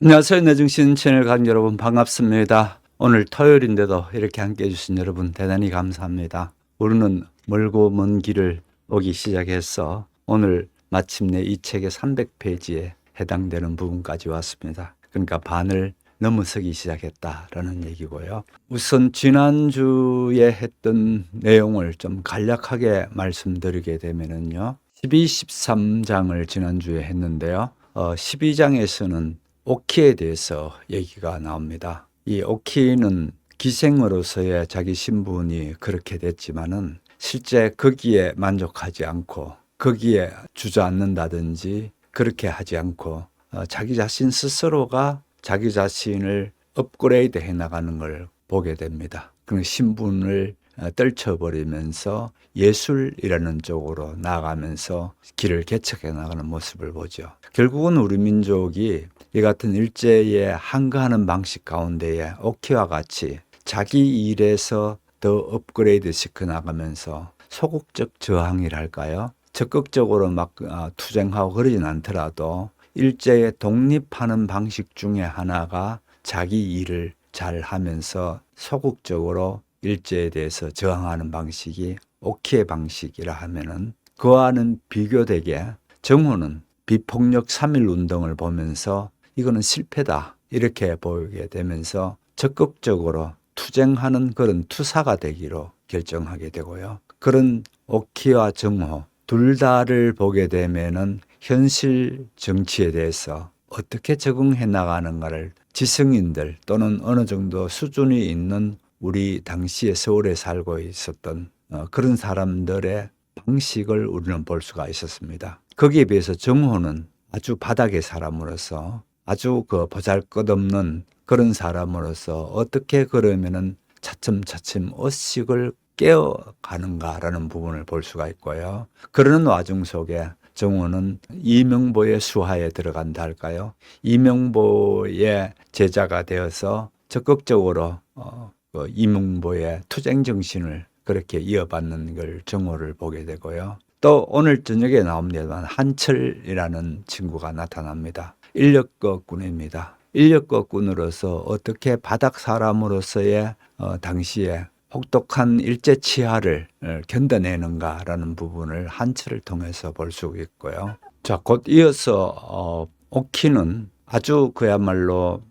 안녕하세요. 내정신 채널 각 여러분 반갑습니다. 오늘 토요일인데도 이렇게 함께 해주신 여러분 대단히 감사합니다. 우리는 멀고 먼 길을 오기 시작해서 오늘 마침내 이 책의 300페이지에 해당되는 부분까지 왔습니다. 그러니까 반을 넘어서기 시작했다라는 얘기고요. 우선 지난주에 했던 내용을 좀 간략하게 말씀드리게 되면은요. 12, 13장을 지난주에 했는데요. 12장에서는 오키에 대해서 얘기가 나옵니다. 이 오키는 기생으로서의 자기 신분이 그렇게 됐지만은 실제 거기에 만족하지 않고 거기에 주저앉는다든지 그렇게 하지 않고 자기 자신 스스로가 자기 자신을 업그레이드 해 나가는 걸 보게 됩니다. 그 신분을 떨쳐버리면서 예술이라는 쪽으로 나아가면서 길을 개척해 나가는 모습을 보죠. 결국은 우리 민족이 이 같은 일제의 한가하는 방식 가운데에 오키와 같이 자기 일에서 더 업그레이드 시켜 나가면서 소극적 저항이랄까요? 적극적으로 막 투쟁하고 그러진 않더라도 일제에 독립하는 방식 중에 하나가 자기 일을 잘 하면서 소극적으로 일제에 대해서 저항하는 방식이 오키의 방식이라 하면은 그와는 비교되게 정호는 비폭력 3.1 운동을 보면서 이거는 실패다 이렇게 보게 되면서 적극적으로 투쟁하는 그런 투사가 되기로 결정하게 되고요. 그런 오키와 정호 둘 다를 보게 되면은 현실 정치에 대해서 어떻게 적응해 나가는가를 지성인들 또는 어느 정도 수준이 있는 우리 당시에 서울에 살고 있었던 그런 사람들의 방식을 우리는 볼 수가 있었습니다. 거기에 비해서 정호는 아주 바닥의 사람으로서 아주 보잘것없는 그런 사람으로서 어떻게 그러면은 차츰차츰 의식을 깨어가는가라는 부분을 볼 수가 있고요. 그러는 와중 속에 정호는 이명보의 수하에 들어간다 할까요? 이명보의 제자가 되어서 적극적으로 이명보의 투쟁 정신을 그렇게 이어받는 걸 정호를 보게 되고요. 또 오늘 저녁에 나옵니다만 한철이라는 친구가 나타납니다. 인력거꾼입니다. 인력거꾼으로서 어떻게 바닥 사람으로서의 당시에 혹독한 일제 치하를 견뎌내는가라는 부분을 한철을 통해서 볼 수 있고요. 자, 곧 이어서 오키는 아주 그야말로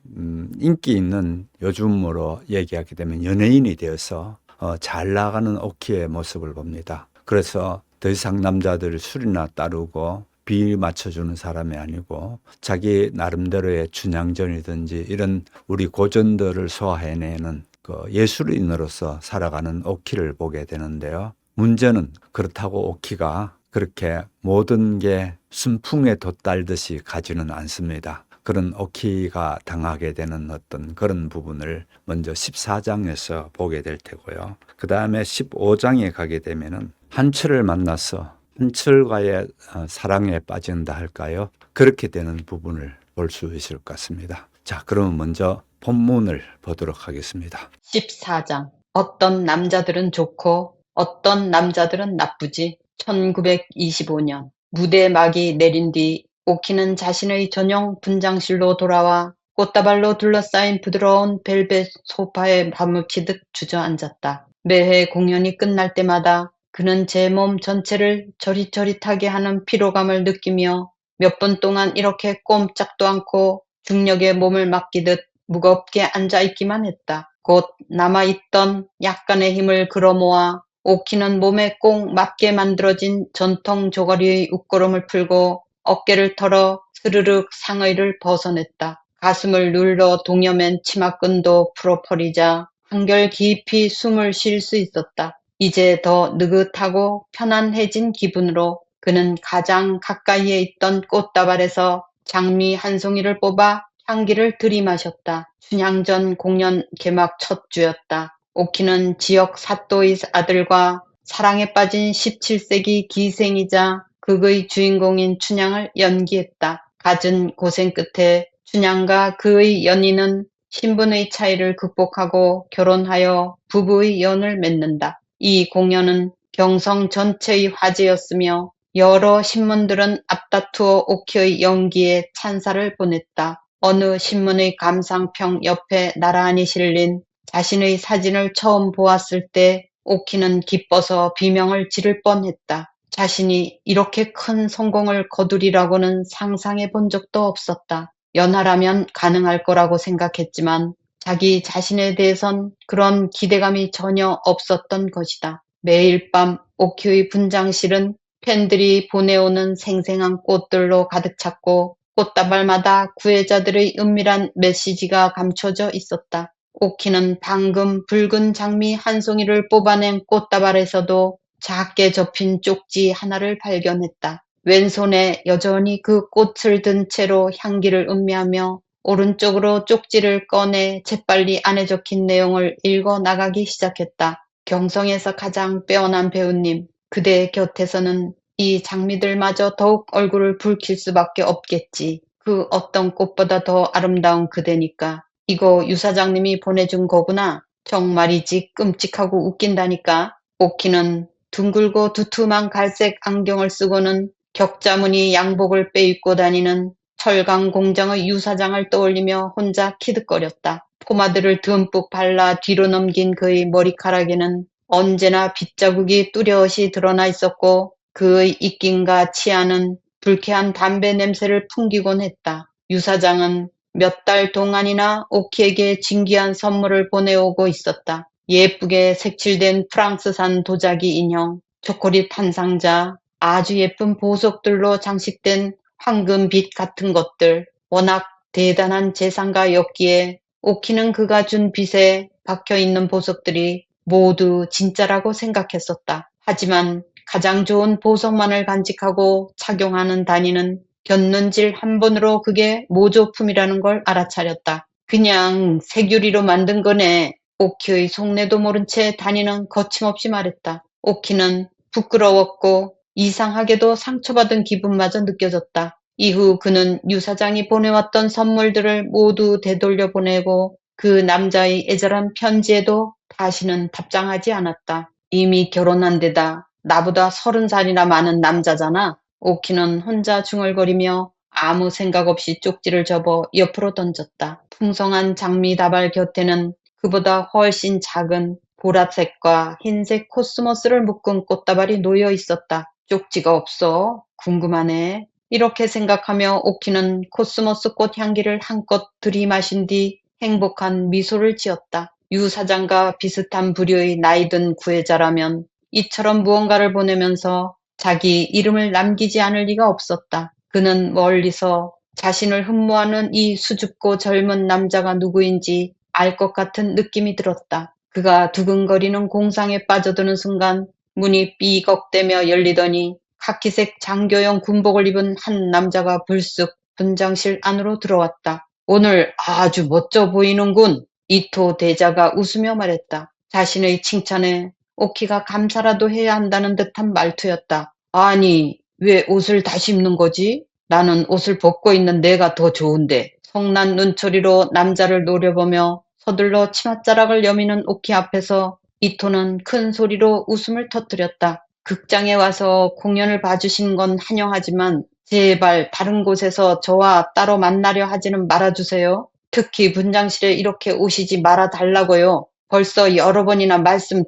인기 있는 요즘으로 얘기하게 되면 연예인이 되어서 잘 나가는 오키의 모습을 봅니다. 그래서 더 이상 남자들 술이나 따르고 비위 맞춰주는 사람이 아니고 자기 나름대로의 춘향전이든지 이런 우리 고전들을 소화해내는 예술인으로서 살아가는 오키를 보게 되는데요. 문제는 그렇다고 오키가 그렇게 모든 게 순풍에 돛달듯이 가지는 않습니다. 그런 오키가 당하게 되는 어떤 그런 부분을 먼저 14장에서 보게 될 테고요. 그 다음에 15장에 가게 되면은 한철을 만나서 한철과의 사랑에 빠진다 할까요? 그렇게 되는 부분을 볼 수 있을 것 같습니다. 자, 그러면 먼저 본문을 보도록 하겠습니다. 14장. 어떤 남자들은 좋고 어떤 남자들은 나쁘지. 1925년 무대 막이 내린 뒤 오키는 자신의 전용 분장실로 돌아와 꽃다발로 둘러싸인 부드러운 벨벳 소파에 파묻히듯 주저앉았다. 매회 공연이 끝날 때마다 그는 제 몸 전체를 저릿저릿하게 하는 피로감을 느끼며 몇 분 동안 이렇게 꼼짝도 않고 중력에 몸을 맡기듯 무겁게 앉아있기만 했다. 곧 남아있던 약간의 힘을 끌어모아 오키는 몸에 꼭 맞게 만들어진 전통 조가리의 웃고름을 풀고 어깨를 털어 스르륵 상의를 벗어냈다. 가슴을 눌러 동여맨 치마끈도 풀어버리자 한결 깊이 숨을 쉴 수 있었다. 이제 더 느긋하고 편안해진 기분으로 그는 가장 가까이에 있던 꽃다발에서 장미 한 송이를 뽑아 향기를 들이마셨다. 춘향전 공연 개막 첫 주였다. 오키는 지역 사또의 아들과 사랑에 빠진 17세기 기생이자 극의 주인공인 춘향을 연기했다. 갖은 고생 끝에 춘향과 그의 연인은 신분의 차이를 극복하고 결혼하여 부부의 연을 맺는다. 이 공연은 경성 전체의 화제였으며 여러 신문들은 앞다투어 오키의 연기에 찬사를 보냈다. 어느 신문의 감상평 옆에 나란히 실린 자신의 사진을 처음 보았을 때 오키는 기뻐서 비명을 지를 뻔했다. 자신이 이렇게 큰 성공을 거두리라고는 상상해 본 적도 없었다. 연하라면 가능할 거라고 생각했지만 자기 자신에 대해선 그런 기대감이 전혀 없었던 것이다. 매일 밤 오키의 분장실은 팬들이 보내오는 생생한 꽃들로 가득 찼고 꽃다발마다 구애자들의 은밀한 메시지가 감춰져 있었다. 오키는 방금 붉은 장미 한 송이를 뽑아낸 꽃다발에서도 작게 접힌 쪽지 하나를 발견했다. 왼손에 여전히 그 꽃을 든 채로 향기를 음미하며 오른쪽으로 쪽지를 꺼내 재빨리 안에 적힌 내용을 읽어 나가기 시작했다. 경성에서 가장 빼어난 배우님, 그대 곁에서는 이 장미들마저 더욱 얼굴을 붉힐 수밖에 없겠지. 그 어떤 꽃보다 더 아름다운 그대니까. 이거 유 사장님이 보내준 거구나. 정말이지 끔찍하고 웃긴다니까. 오키는 둥글고 두툼한 갈색 안경을 쓰고는 격자무늬 양복을 빼입고 다니는 철강 공장의 유 사장을 떠올리며 혼자 키득거렸다. 포마드를 듬뿍 발라 뒤로 넘긴 그의 머리카락에는 언제나 빗자국이 뚜렷이 드러나 있었고 그의 입김과 치아는 불쾌한 담배 냄새를 풍기곤 했다. 유 사장은 몇 달 동안이나 오키에게 진귀한 선물을 보내오고 있었다. 예쁘게 색칠된 프랑스산 도자기 인형, 초콜릿 한 상자, 아주 예쁜 보석들로 장식된 황금빛 같은 것들. 워낙 대단한 재산가였기에 오키는 그가 준 빗에 박혀있는 보석들이 모두 진짜라고 생각했었다. 하지만 가장 좋은 보석만을 간직하고 착용하는 다니는 곁눈질 한 번으로 그게 모조품이라는 걸 알아차렸다. 그냥 색유리로 만든 거네. 오키의 속내도 모른 채 다니는 거침없이 말했다. 오키는 부끄러웠고 이상하게도 상처받은 기분마저 느껴졌다. 이후 그는 유 사장이 보내왔던 선물들을 모두 되돌려 보내고 그 남자의 애절한 편지에도 다시는 답장하지 않았다. 이미 결혼한 데다 나보다 30살이나 많은 남자잖아. 오키는 혼자 중얼거리며 아무 생각 없이 쪽지를 접어 옆으로 던졌다. 풍성한 장미 다발 곁에는 그보다 훨씬 작은 보라색과 흰색 코스모스를 묶은 꽃다발이 놓여 있었다. 쪽지가 없어? 궁금하네. 이렇게 생각하며 오키는 코스모스 꽃 향기를 한껏 들이마신 뒤 행복한 미소를 지었다. 유 사장과 비슷한 부류의 나이든 구애자라면 이처럼 무언가를 보내면서 자기 이름을 남기지 않을 리가 없었다. 그는 멀리서 자신을 흠모하는 이 수줍고 젊은 남자가 누구인지 알 것 같은 느낌이 들었다. 그가 두근거리는 공상에 빠져드는 순간 문이 삐걱대며 열리더니 카키색 장교용 군복을 입은 한 남자가 불쑥 분장실 안으로 들어왔다. 오늘 아주 멋져 보이는군. 이토 대자가 웃으며 말했다. 자신의 칭찬에 오키가 감사라도 해야 한다는 듯한 말투였다. 아니, 왜 옷을 다시 입는 거지? 나는 옷을 벗고 있는 내가 더 좋은데. 성난 눈초리로 남자를 노려보며 서둘러 치맛자락을 여미는 오키 앞에서 이토는 큰 소리로 웃음을 터뜨렸다. 극장에 와서 공연을 봐주신 건 환영하지만 제발 다른 곳에서 저와 따로 만나려 하지는 말아주세요. 특히 분장실에 이렇게 오시지 말아달라고요. 벌써 여러 번이나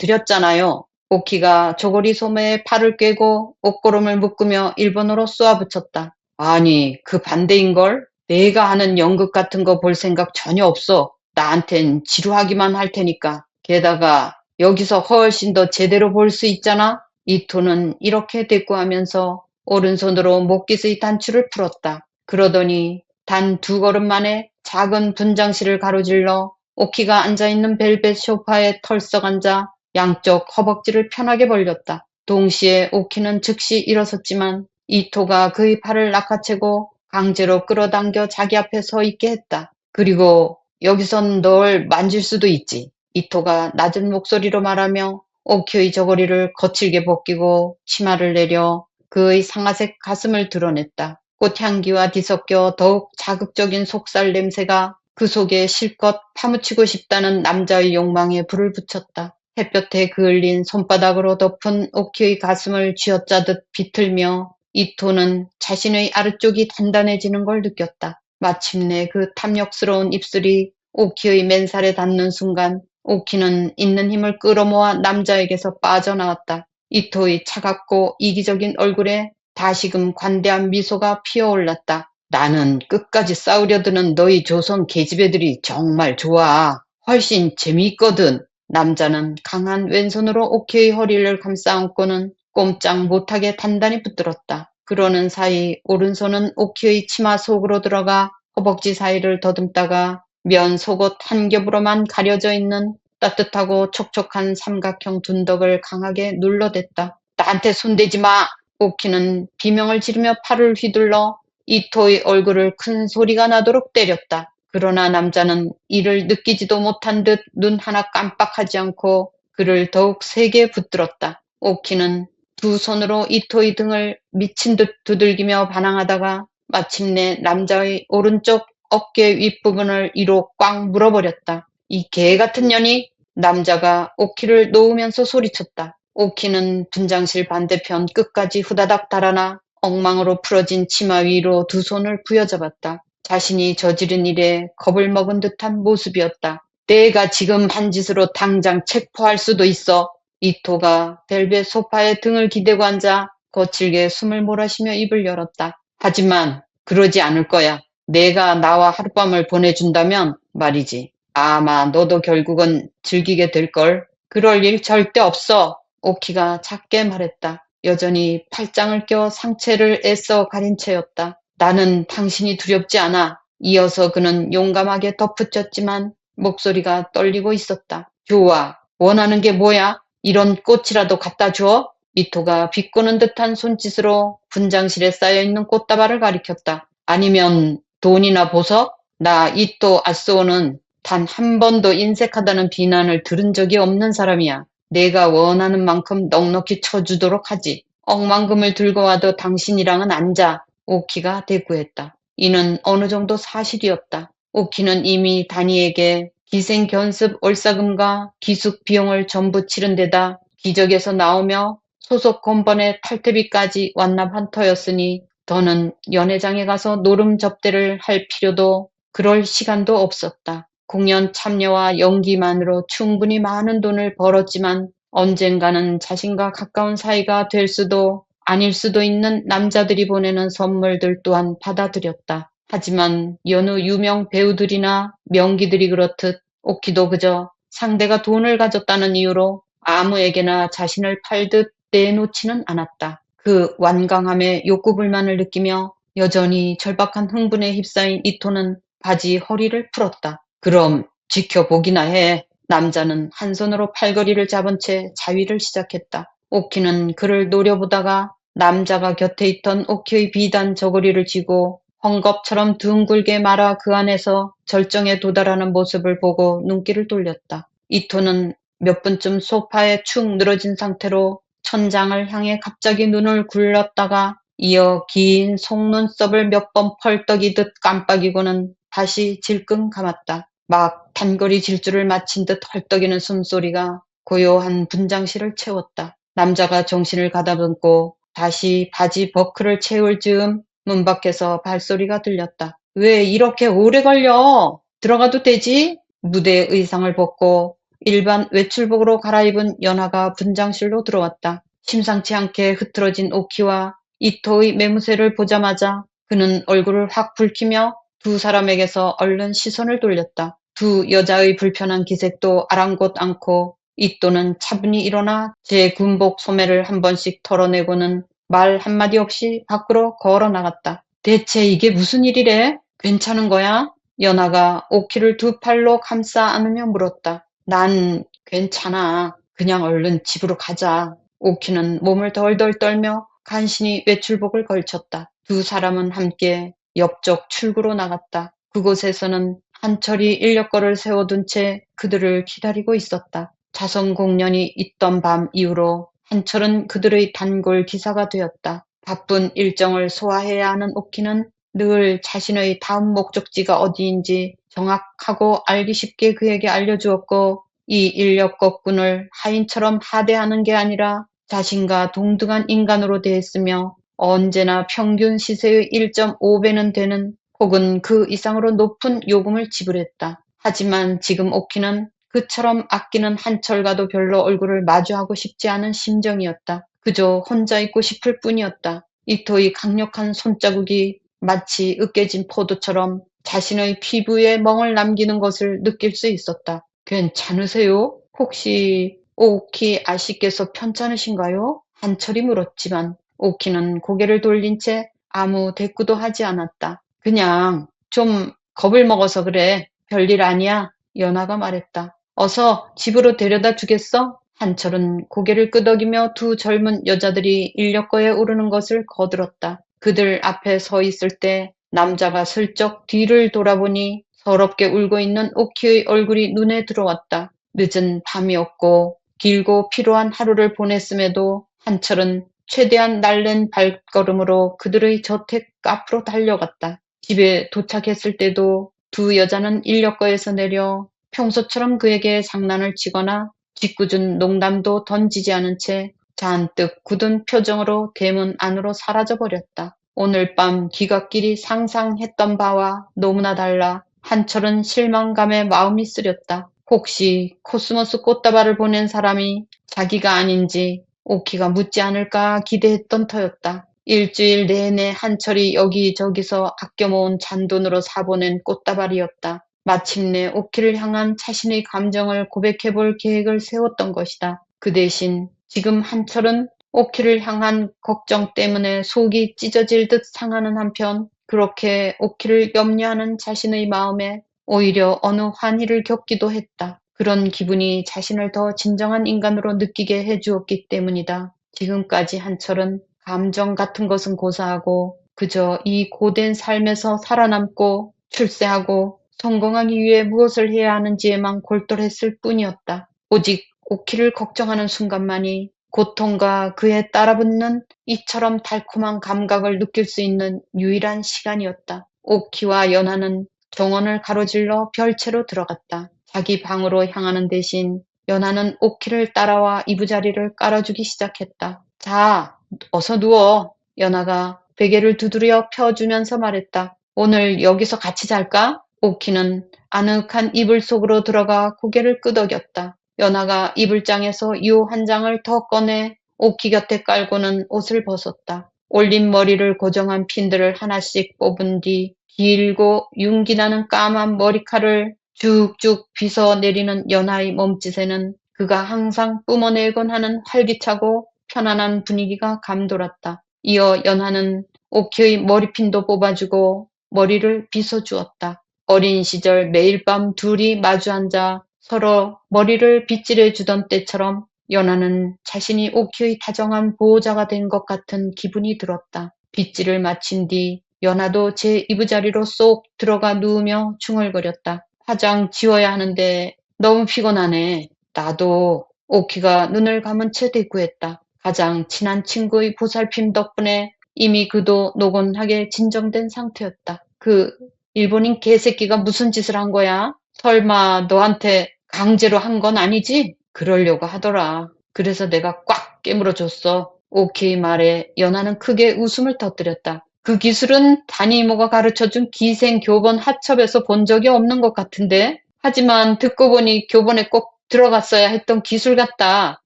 말씀드렸잖아요. 오키가 조거리 소매에 팔을 꿰고 옷고름을 묶으며 일본어로 쏘아붙였다. 아니, 그 반대인걸? 내가 하는 연극 같은 거 볼 생각 전혀 없어. 나한텐 지루하기만 할 테니까. 게다가 여기서 훨씬 더 제대로 볼 수 있잖아. 이토는 이렇게 대꾸하면서 오른손으로 목깃의 단추를 풀었다. 그러더니 단 2걸음 만에 작은 분장실을 가로질러 오키가 앉아있는 벨벳 소파에 털썩 앉아 양쪽 허벅지를 편하게 벌렸다. 동시에 오키는 즉시 일어섰지만 이토가 그의 팔을 낚아채고 강제로 끌어당겨 자기 앞에 서 있게 했다. 그리고 여기선 널 만질 수도 있지. 이토가 낮은 목소리로 말하며 오키의 저고리를 거칠게 벗기고 치마를 내려 그의 상아색 가슴을 드러냈다. 꽃향기와 뒤섞여 더욱 자극적인 속살 냄새가 그 속에 실컷 파묻히고 싶다는 남자의 욕망에 불을 붙였다. 햇볕에 그을린 손바닥으로 덮은 오키의 가슴을 쥐어짜듯 비틀며 이토는 자신의 아래쪽이 단단해지는 걸 느꼈다. 마침내 그 탐욕스러운 입술이 오키의 맨살에 닿는 순간 오키는 있는 힘을 끌어모아 남자에게서 빠져나왔다. 이토의 차갑고 이기적인 얼굴에 다시금 관대한 미소가 피어올랐다. 나는 끝까지 싸우려 드는 너희 조선 계집애들이 정말 좋아. 훨씬 재미있거든. 남자는 강한 왼손으로 오키의 허리를 감싸 안고는 꼼짝 못하게 단단히 붙들었다. 그러는 사이 오른손은 오키의 치마 속으로 들어가 허벅지 사이를 더듬다가 면 속옷 한 겹으로만 가려져 있는 따뜻하고 촉촉한 삼각형 둔덕을 강하게 눌러댔다. 나한테 손대지 마! 오키는 비명을 지르며 팔을 휘둘러 이토의 얼굴을 큰 소리가 나도록 때렸다. 그러나 남자는 이를 느끼지도 못한 듯 눈 하나 깜빡하지 않고 그를 더욱 세게 붙들었다. 오키는 두 손으로 이토의 등을 미친 듯 두들기며 반항하다가 마침내 남자의 오른쪽 어깨 윗부분을 이로 꽉 물어버렸다. 이 개같은 년이! 남자가 오키를 놓으면서 소리쳤다. 오키는 분장실 반대편 끝까지 후다닥 달아나 엉망으로 풀어진 치마 위로 두 손을 부여잡았다. 자신이 저지른 일에 겁을 먹은 듯한 모습이었다. 내가 지금 한 짓으로 당장 체포할 수도 있어. 이토가 벨벳 소파에 등을 기대고 앉아 거칠게 숨을 몰아쉬며 입을 열었다. 하지만 그러지 않을 거야. 내가 나와 하룻밤을 보내준다면 말이지. 아마 너도 결국은 즐기게 될걸. 그럴 일 절대 없어. 오키가 작게 말했다. 여전히 팔짱을 껴 상체를 애써 가린 채였다. 나는 당신이 두렵지 않아. 이어서 그는 용감하게 덧붙였지만 목소리가 떨리고 있었다. 좋아. 원하는 게 뭐야? 이런 꽃이라도 갖다 줘? 이토가 비꼬는 듯한 손짓으로 분장실에 쌓여있는 꽃다발을 가리켰다. 아니면 돈이나 보석? 나 이토 아쏘는 단 한 번도 인색하다는 비난을 들은 적이 없는 사람이야. 내가 원하는 만큼 넉넉히 쳐주도록 하지. 억만금을 들고 와도 당신이랑은 안 자. 오키가 대꾸했다. 이는 어느 정도 사실이었다. 오키는 이미 다니에게 기생견습 올사금과 기숙 비용을 전부 치른 데다 기적에서 나오며 소속 건번의 탈퇴비까지 완납한 터였으니 더는 연회장에 가서 노름 접대를 할 필요도 그럴 시간도 없었다. 공연 참여와 연기만으로 충분히 많은 돈을 벌었지만 언젠가는 자신과 가까운 사이가 될 수도 아닐 수도 있는 남자들이 보내는 선물들 또한 받아들였다. 하지만 여느 유명 배우들이나 명기들이 그렇듯 오키도 그저 상대가 돈을 가졌다는 이유로 아무에게나 자신을 팔듯 내놓지는 않았다. 그 완강함에 욕구불만을 느끼며 여전히 절박한 흥분에 휩싸인 이토는 바지 허리를 풀었다. 그럼 지켜보기나 해. 남자는 한 손으로 팔걸이를 잡은 채 자위를 시작했다. 오키는 그를 노려보다가 남자가 곁에 있던 오키의 비단 저고리를 쥐고 헝겊처럼 둥글게 말아 그 안에서 절정에 도달하는 모습을 보고 눈길을 돌렸다. 이토는 몇 분쯤 소파에 축 늘어진 상태로 천장을 향해 갑자기 눈을 굴렸다가 이어 긴 속눈썹을 몇 번 펄떡이듯 깜빡이고는 다시 질끈 감았다. 막 단거리 질주를 마친 듯 헐떡이는 숨소리가 고요한 분장실을 채웠다. 남자가 정신을 가다듬고 다시 바지 버클을 채울 즈음 문 밖에서 발소리가 들렸다. 왜 이렇게 오래 걸려? 들어가도 되지? 무대 의상을 벗고 일반 외출복으로 갈아입은 연하가 분장실로 들어왔다. 심상치 않게 흐트러진 오키와 이토의 매무새를 보자마자 그는 얼굴을 확 붉히며 두 사람에게서 얼른 시선을 돌렸다. 두 여자의 불편한 기색도 아랑곳 않고 이토는 차분히 일어나 제 군복 소매를 한 번씩 털어내고는 말 한마디 없이 밖으로 걸어 나갔다. 대체 이게 무슨 일이래? 괜찮은 거야? 연하가 오키를 두 팔로 감싸 안으며 물었다. 난 괜찮아. 그냥 얼른 집으로 가자. 오키는 몸을 덜덜 떨며 간신히 외출복을 걸쳤다. 두 사람은 함께 옆쪽 출구로 나갔다. 그곳에서는 한철이 인력거를 세워둔 채 그들을 기다리고 있었다. 자선 공연이 있던 밤 이후로 한철은 그들의 단골 기사가 되었다. 바쁜 일정을 소화해야 하는 오키는 늘 자신의 다음 목적지가 어디인지 정확하고 알기 쉽게 그에게 알려주었고 이 인력거꾼을 하인처럼 하대하는 게 아니라 자신과 동등한 인간으로 대했으며 언제나 평균 시세의 1.5배는 되는 혹은 그 이상으로 높은 요금을 지불했다. 하지만 지금 오키는 그처럼 아끼는 한철과도 별로 얼굴을 마주하고 싶지 않은 심정이었다. 그저 혼자 있고 싶을 뿐이었다. 이토의 강력한 손자국이 마치 으깨진 포도처럼 자신의 피부에 멍을 남기는 것을 느낄 수 있었다. 괜찮으세요? 혹시 오키 아씨께서 편찮으신가요? 한철이 물었지만 오키는 고개를 돌린 채 아무 대꾸도 하지 않았다. 그냥 좀 겁을 먹어서 그래. 별일 아니야. 연하가 말했다. 어서 집으로 데려다 주겠어? 한철은 고개를 끄덕이며 두 젊은 여자들이 인력거에 오르는 것을 거들었다. 그들 앞에 서 있을 때 남자가 슬쩍 뒤를 돌아보니 서럽게 울고 있는 오키의 얼굴이 눈에 들어왔다. 늦은 밤이었고 길고 피로한 하루를 보냈음에도 한철은 최대한 날랜 발걸음으로 그들의 저택 앞으로 달려갔다. 집에 도착했을 때도 두 여자는 인력거에서 내려 평소처럼 그에게 장난을 치거나 짓궂은 농담도 던지지 않은 채 잔뜩 굳은 표정으로 대문 안으로 사라져버렸다. 오늘 밤 기각끼리 상상했던 바와 너무나 달라 한철은 실망감에 마음이 쓰렸다. 혹시 코스모스 꽃다발을 보낸 사람이 자기가 아닌지 오키가 묻지 않을까 기대했던 터였다. 일주일 내내 한철이 여기저기서 아껴 모은 잔돈으로 사보낸 꽃다발이었다. 마침내 오키를 향한 자신의 감정을 고백해볼 계획을 세웠던 것이다. 그 대신 지금 한철은 오키를 향한 걱정 때문에 속이 찢어질 듯 상하는 한편 그렇게 오키를 염려하는 자신의 마음에 오히려 어느 환희를 겪기도 했다. 그런 기분이 자신을 더 진정한 인간으로 느끼게 해주었기 때문이다. 지금까지 한철은 감정 같은 것은 고사하고 그저 이 고된 삶에서 살아남고 출세하고 성공하기 위해 무엇을 해야 하는지에만 골똘했을 뿐이었다. 오직 오키를 걱정하는 순간만이 고통과 그에 따라붙는 이처럼 달콤한 감각을 느낄 수 있는 유일한 시간이었다. 오키와 연하는 정원을 가로질러 별채로 들어갔다. 자기 방으로 향하는 대신 연하는 오키를 따라와 이부자리를 깔아주기 시작했다. 자, 어서 누워. 연하가 베개를 두드려 펴주면서 말했다. 오늘 여기서 같이 잘까? 오키는 아늑한 이불 속으로 들어가 고개를 끄덕였다. 연하가 이불장에서 유 한 장을 더 꺼내 오키 곁에 깔고는 옷을 벗었다. 올린 머리를 고정한 핀들을 하나씩 뽑은 뒤 길고 윤기나는 까만 머리칼을 쭉쭉 빗어 내리는 연하의 몸짓에는 그가 항상 뿜어내곤 하는 활기차고 편안한 분위기가 감돌았다. 이어 연하는 오키의 머리핀도 뽑아주고 머리를 빗어주었다. 어린 시절 매일 밤 둘이 마주 앉아 서로 머리를 빗질해주던 때처럼 연하는 자신이 오키의 다정한 보호자가 된 것 같은 기분이 들었다. 빗질을 마친 뒤 연하도 제 이부자리로 쏙 들어가 누우며 중얼거렸다. 화장 지워야 하는데 너무 피곤하네. 나도. 오키가 눈을 감은 채 대꾸했다. 가장 친한 친구의 보살핌 덕분에 이미 그도 노곤하게 진정된 상태였다. 그 일본인 개새끼가 무슨 짓을 한 거야? 설마 너한테 강제로 한 건 아니지? 그러려고 하더라. 그래서 내가 꽉 깨물어줬어. 오키의 말에 연하는 크게 웃음을 터뜨렸다. 그 기술은 단이 이모가 가르쳐준 기생교본 하첩에서 본 적이 없는 것 같은데? 하지만 듣고 보니 교본에 꼭 들어갔어야 했던 기술 같다.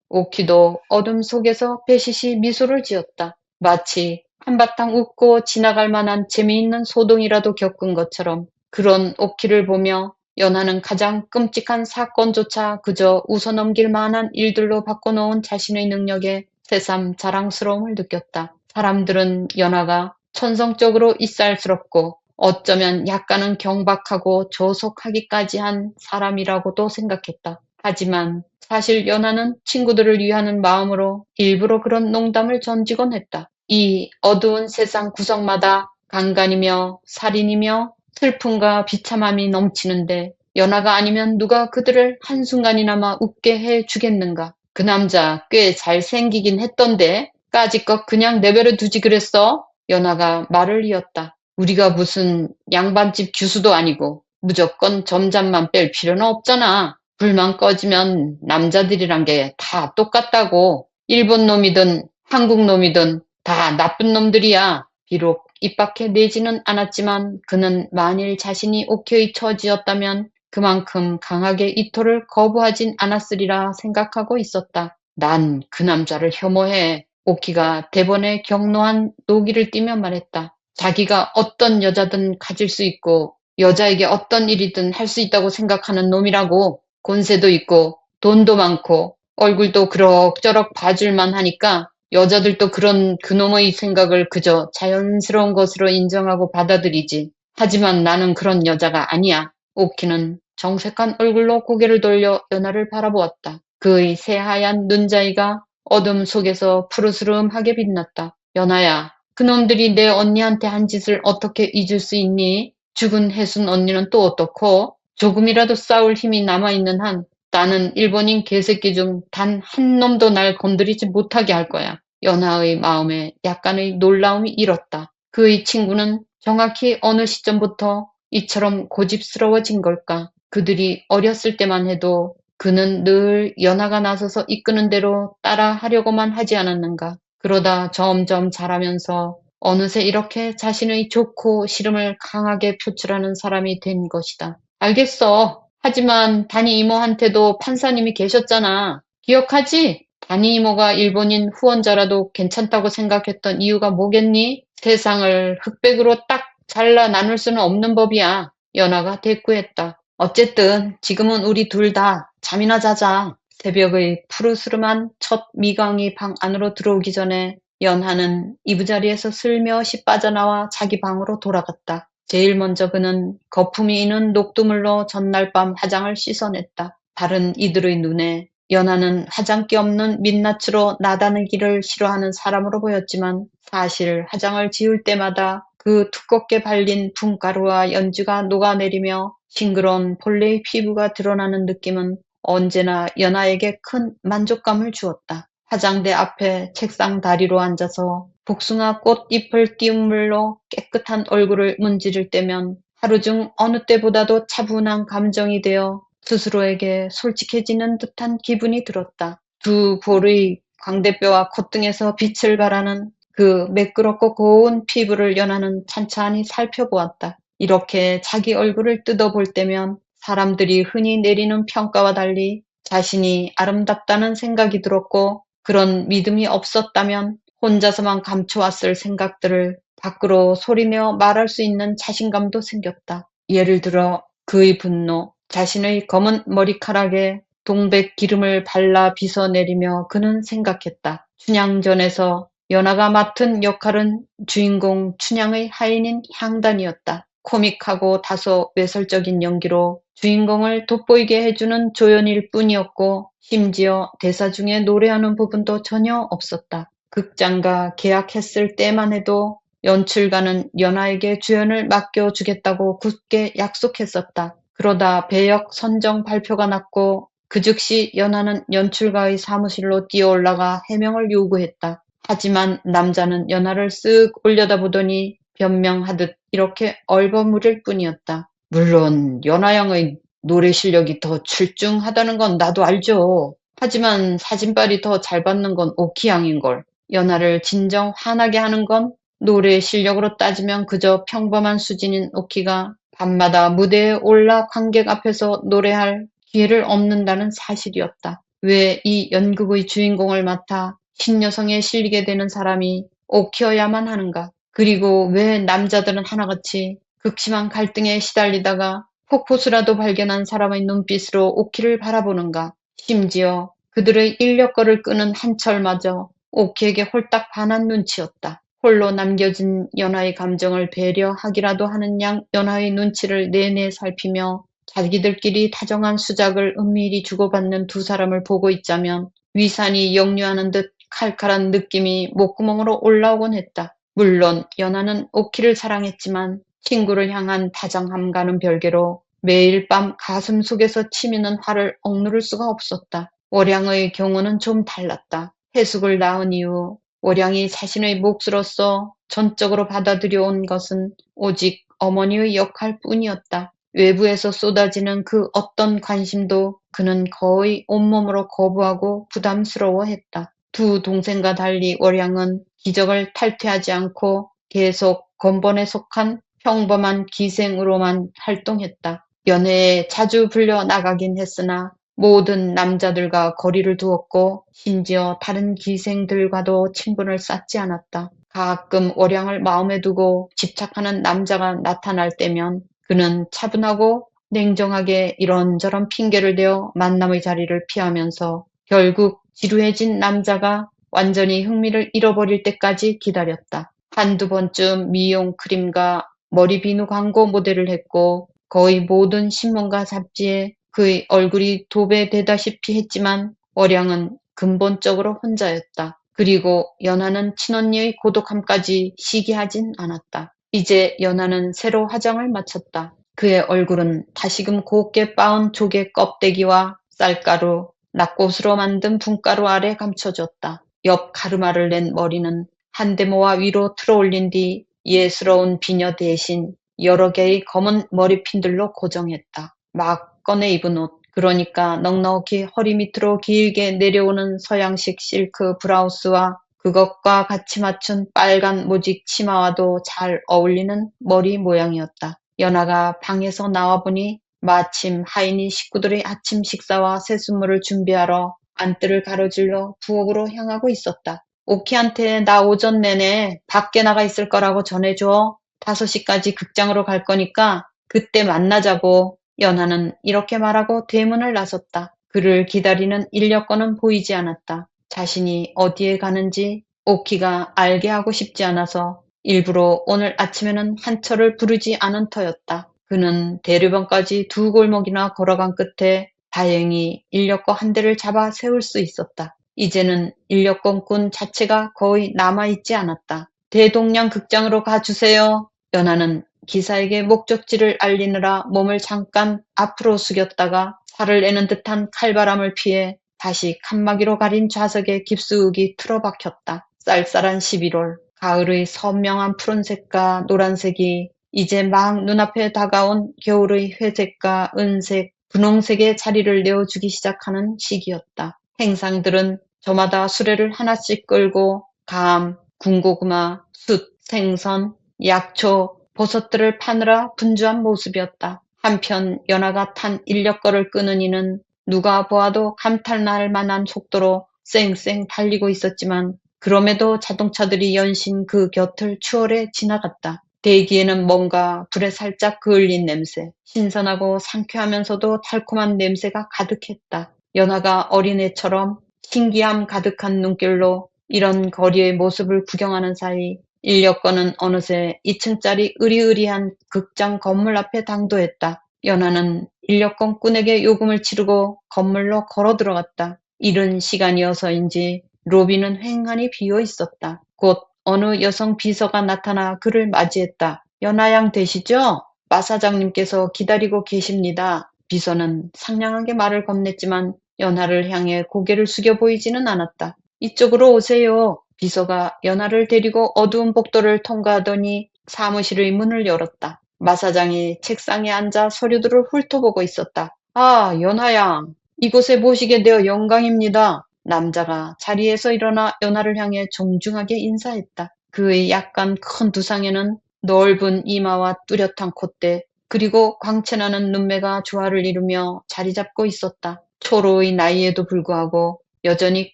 오키도 어둠 속에서 배시시 미소를 지었다. 마치 한바탕 웃고 지나갈 만한 재미있는 소동이라도 겪은 것처럼 그런 오키를 보며 연하는 가장 끔찍한 사건조차 그저 웃어넘길 만한 일들로 바꿔놓은 자신의 능력에 새삼 자랑스러움을 느꼈다. 사람들은 연하가 천성적으로 있살스럽고 어쩌면 약간은 경박하고 조속하기까지 한 사람이라고도 생각했다. 하지만 사실 연하는 친구들을 위하는 마음으로 일부러 그런 농담을 던지곤 했다. 이 어두운 세상 구석마다 강간이며 살인이며 슬픔과 비참함이 넘치는데 연하가 아니면 누가 그들을 한순간이나마 웃게 해주겠는가. 그 남자 꽤 잘생기긴 했던데 까짓것 그냥 내버려 두지 그랬어? 연하가 말을 이었다. 우리가 무슨 양반집 규수도 아니고 무조건 점잡만 뺄 필요는 없잖아. 불만 꺼지면 남자들이란 게 다 똑같다고. 일본 놈이든 한국 놈이든 다 나쁜 놈들이야. 비록 입 밖에 내지는 않았지만 그는 만일 자신이 오키의 처지였다면 그만큼 강하게 이토를 거부하진 않았으리라 생각하고 있었다. 난 그 남자를 혐오해. 오키가 대번에 격노한 노기를 띠며 말했다. 자기가 어떤 여자든 가질 수 있고 여자에게 어떤 일이든 할 수 있다고 생각하는 놈이라고. 권세도 있고 돈도 많고 얼굴도 그럭저럭 봐줄만 하니까 여자들도 그런 그놈의 생각을 그저 자연스러운 것으로 인정하고 받아들이지. 하지만 나는 그런 여자가 아니야. 오키는 정색한 얼굴로 고개를 돌려 연하를 바라보았다. 그의 새하얀 눈자위가 어둠 속에서 푸르스름하게 빛났다. 연하야, 그놈들이 내 언니한테 한 짓을 어떻게 잊을 수 있니? 죽은 혜순 언니는 또 어떻고? 조금이라도 싸울 힘이 남아있는 한 나는 일본인 개새끼 중 단 한 놈도 날 건드리지 못하게 할 거야. 연하의 마음에 약간의 놀라움이 일었다. 그의 친구는 정확히 어느 시점부터 이처럼 고집스러워진 걸까? 그들이 어렸을 때만 해도 그는 늘 연하가 나서서 이끄는 대로 따라 하려고만 하지 않았는가? 그러다 점점 자라면서 어느새 이렇게 자신의 좋고 싫음을 강하게 표출하는 사람이 된 것이다. 알겠어. 하지만 단이 이모한테도 판사님이 계셨잖아. 기억하지? 단이 이모가 일본인 후원자라도 괜찮다고 생각했던 이유가 뭐겠니? 세상을 흑백으로 딱 잘라 나눌 수는 없는 법이야. 연하가 대꾸했다. 어쨌든 지금은 우리 둘 다 잠이나 자자. 새벽의 푸르스름한 첫 미광이 방 안으로 들어오기 전에 연하는 이부자리에서 슬며시 빠져나와 자기 방으로 돌아갔다. 제일 먼저 그는 거품이 있는 녹두물로 전날 밤 화장을 씻어냈다. 다른 이들의 눈에 연하는 화장기 없는 민낯으로 나다니기를 싫어하는 사람으로 보였지만 사실 화장을 지울 때마다 그 두껍게 발린 분가루와 연주가 녹아내리며 싱그러운 본래의 피부가 드러나는 느낌은 언제나 연하에게 큰 만족감을 주었다. 화장대 앞에 책상 다리로 앉아서 복숭아 꽃잎을 띄운 물로 깨끗한 얼굴을 문지를 때면 하루 중 어느 때보다도 차분한 감정이 되어 스스로에게 솔직해지는 듯한 기분이 들었다. 두 볼의 광대뼈와 콧등에서 빛을 발하는 그 매끄럽고 고운 피부를 연하는 찬찬히 살펴보았다. 이렇게 자기 얼굴을 뜯어볼 때면 사람들이 흔히 내리는 평가와 달리 자신이 아름답다는 생각이 들었고 그런 믿음이 없었다면 혼자서만 감춰왔을 생각들을 밖으로 소리내어 말할 수 있는 자신감도 생겼다. 예를 들어 그의 분노, 자신의 검은 머리카락에 동백 기름을 발라 빗어내리며 그는 생각했다. 춘향전에서 연하가 맡은 역할은 주인공 춘향의 하인인 향단이었다. 코믹하고 다소 외설적인 연기로 주인공을 돋보이게 해주는 조연일 뿐이었고 심지어 대사 중에 노래하는 부분도 전혀 없었다. 극장과 계약했을 때만 해도 연출가는 연하에게 주연을 맡겨주겠다고 굳게 약속했었다. 그러다 배역 선정 발표가 났고 그 즉시 연하는 연출가의 사무실로 뛰어올라가 해명을 요구했다. 하지만 남자는 연하를 쓱 올려다보더니 변명하듯 이렇게 얼버무릴 뿐이었다. 물론 연하양의 노래 실력이 더 출중하다는 건 나도 알죠. 하지만 사진빨이 더 잘 받는 건 오키양인걸. 연하를 진정 화나게 하는 건 노래 실력으로 따지면 그저 평범한 수준인 오키가 밤마다 무대에 올라 관객 앞에서 노래할 기회를 얻는다는 사실이었다. 왜 이 연극의 주인공을 맡아 신여성에 실리게 되는 사람이 오키여야만 하는가? 그리고 왜 남자들은 하나같이 극심한 갈등에 시달리다가 폭포수라도 발견한 사람의 눈빛으로 오키를 바라보는가? 심지어 그들의 인력거를 끄는 한철마저 오키에게 홀딱 반한 눈치였다. 홀로 남겨진 연하의 감정을 배려하기라도 하는 양 연하의 눈치를 내내 살피며 자기들끼리 다정한 수작을 은밀히 주고받는 두 사람을 보고 있자면 위산이 역류하는 듯 칼칼한 느낌이 목구멍으로 올라오곤 했다. 물론 연하는 오키를 사랑했지만 친구를 향한 다정함과는 별개로 매일 밤 가슴 속에서 치미는 화를 억누를 수가 없었다. 월양의 경우는 좀 달랐다. 해숙을 낳은 이후 월양이 자신의 몫으로서 전적으로 받아들여온 것은 오직 어머니의 역할뿐이었다. 외부에서 쏟아지는 그 어떤 관심도 그는 거의 온몸으로 거부하고 부담스러워했다. 두 동생과 달리 월양은 기적을 탈퇴하지 않고 계속 건번에 속한 평범한 기생으로만 활동했다. 연애에 자주 불려 나가긴 했으나 모든 남자들과 거리를 두었고 심지어 다른 기생들과도 친분을 쌓지 않았다. 가끔 월양을 마음에 두고 집착하는 남자가 나타날 때면 그는 차분하고 냉정하게 이런저런 핑계를 대어 만남의 자리를 피하면서 결국 지루해진 남자가 완전히 흥미를 잃어버릴 때까지 기다렸다. 한두 번쯤 미용 크림과 머리 비누 광고 모델을 했고 거의 모든 신문과 잡지에 그의 얼굴이 도배되다시피 했지만 월양은 근본적으로 혼자였다. 그리고 연하는 친언니의 고독함까지 시기하진 않았다. 이제 연하는 새로 화장을 마쳤다. 그의 얼굴은 다시금 곱게 빻은 조개 껍데기와 쌀가루, 낙곱으로 만든 분가루 아래 감춰졌다. 옆 가르마를 낸 머리는 한대모와 위로 틀어올린 뒤 예스러운 비녀 대신 여러 개의 검은 머리핀들로 고정했다. 막 꺼내 입은 옷, 그러니까 넉넉히 허리 밑으로 길게 내려오는 서양식 실크 브라우스와 그것과 같이 맞춘 빨간 모직 치마와도 잘 어울리는 머리 모양이었다. 연하가 방에서 나와보니 마침 하인이 식구들의 아침 식사와 세숫물을 준비하러 안뜰을 가로질러 부엌으로 향하고 있었다. 오키한테 나 오전 내내 밖에 나가 있을 거라고 전해줘. 5시까지 극장으로 갈 거니까 그때 만나자고. 연하는 이렇게 말하고 대문을 나섰다. 그를 기다리는 인력거는 보이지 않았다. 자신이 어디에 가는지 오키가 알게 하고 싶지 않아서 일부러 오늘 아침에는 한철을 부르지 않은 터였다. 그는 대류변까지 2골목이나 걸어간 끝에 다행히 인력거 한 대를 잡아 세울 수 있었다. 이제는 인력거꾼 자체가 거의 남아있지 않았다. 대동량 극장으로 가주세요. 연하는 기사에게 목적지를 알리느라 몸을 잠깐 앞으로 숙였다가 살을 내는 듯한 칼바람을 피해 다시 칸막이로 가린 좌석에 깊숙이 틀어박혔다. 쌀쌀한 11월, 가을의 선명한 푸른색과 노란색이 이제 막 눈앞에 다가온 겨울의 회색과 은색, 분홍색의 자리를 내어주기 시작하는 시기였다. 행상들은 저마다 수레를 하나씩 끌고 감, 군고구마, 숯, 생선, 약초, 버섯들을 파느라 분주한 모습이었다. 한편 연하가 탄 인력거를 끄는 이는 누가 보아도 감탄할 만한 속도로 쌩쌩 달리고 있었지만 그럼에도 자동차들이 연신 그 곁을 추월해 지나갔다. 대기에는 뭔가 불에 살짝 그을린 냄새, 신선하고 상쾌하면서도 달콤한 냄새가 가득했다. 연하가 어린애처럼 신기함 가득한 눈길로 이런 거리의 모습을 구경하는 사이 인력거는 어느새 2층짜리 으리으리한 극장 건물 앞에 당도했다. 연하는 인력거꾼에게 요금을 치르고 건물로 걸어 들어갔다. 이른 시간이어서인지 로비는 횡하니 비어 있었다. 곧 어느 여성 비서가 나타나 그를 맞이했다. 연하양 되시죠? 마 사장님께서 기다리고 계십니다. 비서는 상냥하게 말을 건넸지만 연하를 향해 고개를 숙여 보이지는 않았다. 이쪽으로 오세요. 비서가 연하를 데리고 어두운 복도를 통과하더니 사무실의 문을 열었다. 마 사장이 책상에 앉아 서류들을 훑어보고 있었다. 아, 연하양. 이곳에 모시게 되어 영광입니다. 남자가 자리에서 일어나 연하를 향해 정중하게 인사했다. 그의 약간 큰 두상에는 넓은 이마와 뚜렷한 콧대, 그리고 광채나는 눈매가 조화를 이루며 자리 잡고 있었다. 초로의 나이에도 불구하고 여전히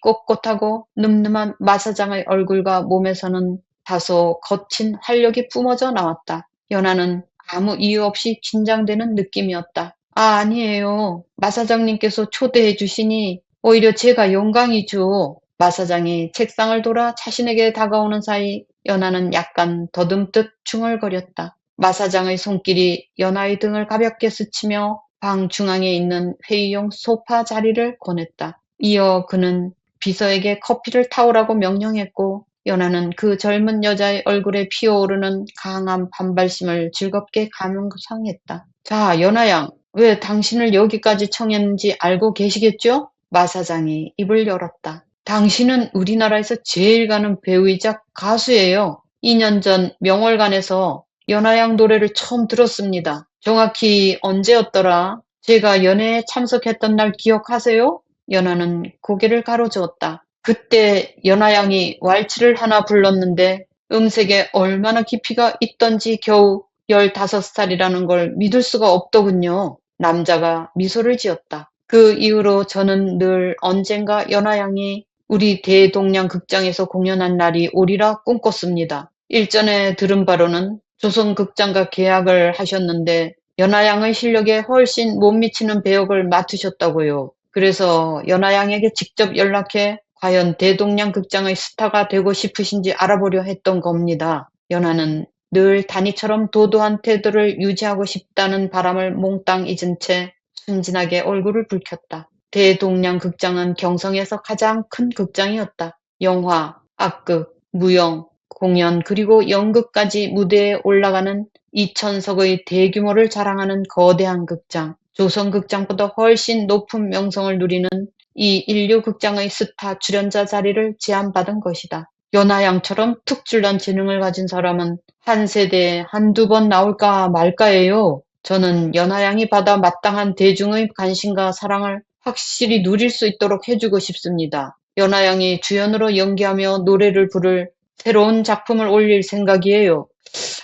꼿꼿하고 늠름한 마사장의 얼굴과 몸에서는 다소 거친 활력이 뿜어져 나왔다. 연하는 아무 이유 없이 긴장되는 느낌이었다. 아, 아니에요. 마사장님께서 초대해 주시니 오히려 제가 영광이죠. 마사장이 책상을 돌아 자신에게 다가오는 사이 연하는 약간 더듬듯 중얼거렸다. 마사장의 손길이 연하의 등을 가볍게 스치며 방 중앙에 있는 회의용 소파 자리를 권했다. 이어 그는 비서에게 커피를 타오라고 명령했고 연하는 그 젊은 여자의 얼굴에 피어오르는 강한 반발심을 즐겁게 감상했다. 자, 연하양, 왜 당신을 여기까지 청했는지 알고 계시겠죠? 마 사장이 입을 열었다. 당신은 우리나라에서 제일 가는 배우이자 가수예요. 2년 전 명월관에서 연하양 노래를 처음 들었습니다. 정확히 언제였더라? 제가 연회에 참석했던 날 기억하세요? 연하는 고개를 가로저었다. 그때 연하양이 왈츠를 하나 불렀는데 음색에 얼마나 깊이가 있던지 겨우 15살이라는 걸 믿을 수가 없더군요. 남자가 미소를 지었다. 그 이후로 저는 늘 언젠가 연하양이 우리 대동량 극장에서 공연한 날이 오리라 꿈꿨습니다. 일전에 들은 바로는 조선극장과 계약을 하셨는데 연하양의 실력에 훨씬 못 미치는 배역을 맡으셨다고요. 그래서 연하양에게 직접 연락해 과연 대동량 극장의 스타가 되고 싶으신지 알아보려 했던 겁니다. 연하는 늘 다니처럼 도도한 태도를 유지하고 싶다는 바람을 몽땅 잊은 채 순진하게 얼굴을 붉혔다. 대동량 극장은 경성에서 가장 큰 극장이었다. 영화, 악극, 무용, 공연 그리고 연극까지 무대에 올라가는 2,000석의 대규모를 자랑하는 거대한 극장. 조선극장보다 훨씬 높은 명성을 누리는 이 인류 극장의 스타 출연자 자리를 제안받은 것이다. 연하양처럼 특출난 재능을 가진 사람은 한 세대에 한두 번 나올까 말까예요. 저는 연하양이 받아 마땅한 대중의 관심과 사랑을 확실히 누릴 수 있도록 해주고 싶습니다. 연하양이 주연으로 연기하며 노래를 부를 새로운 작품을 올릴 생각이에요.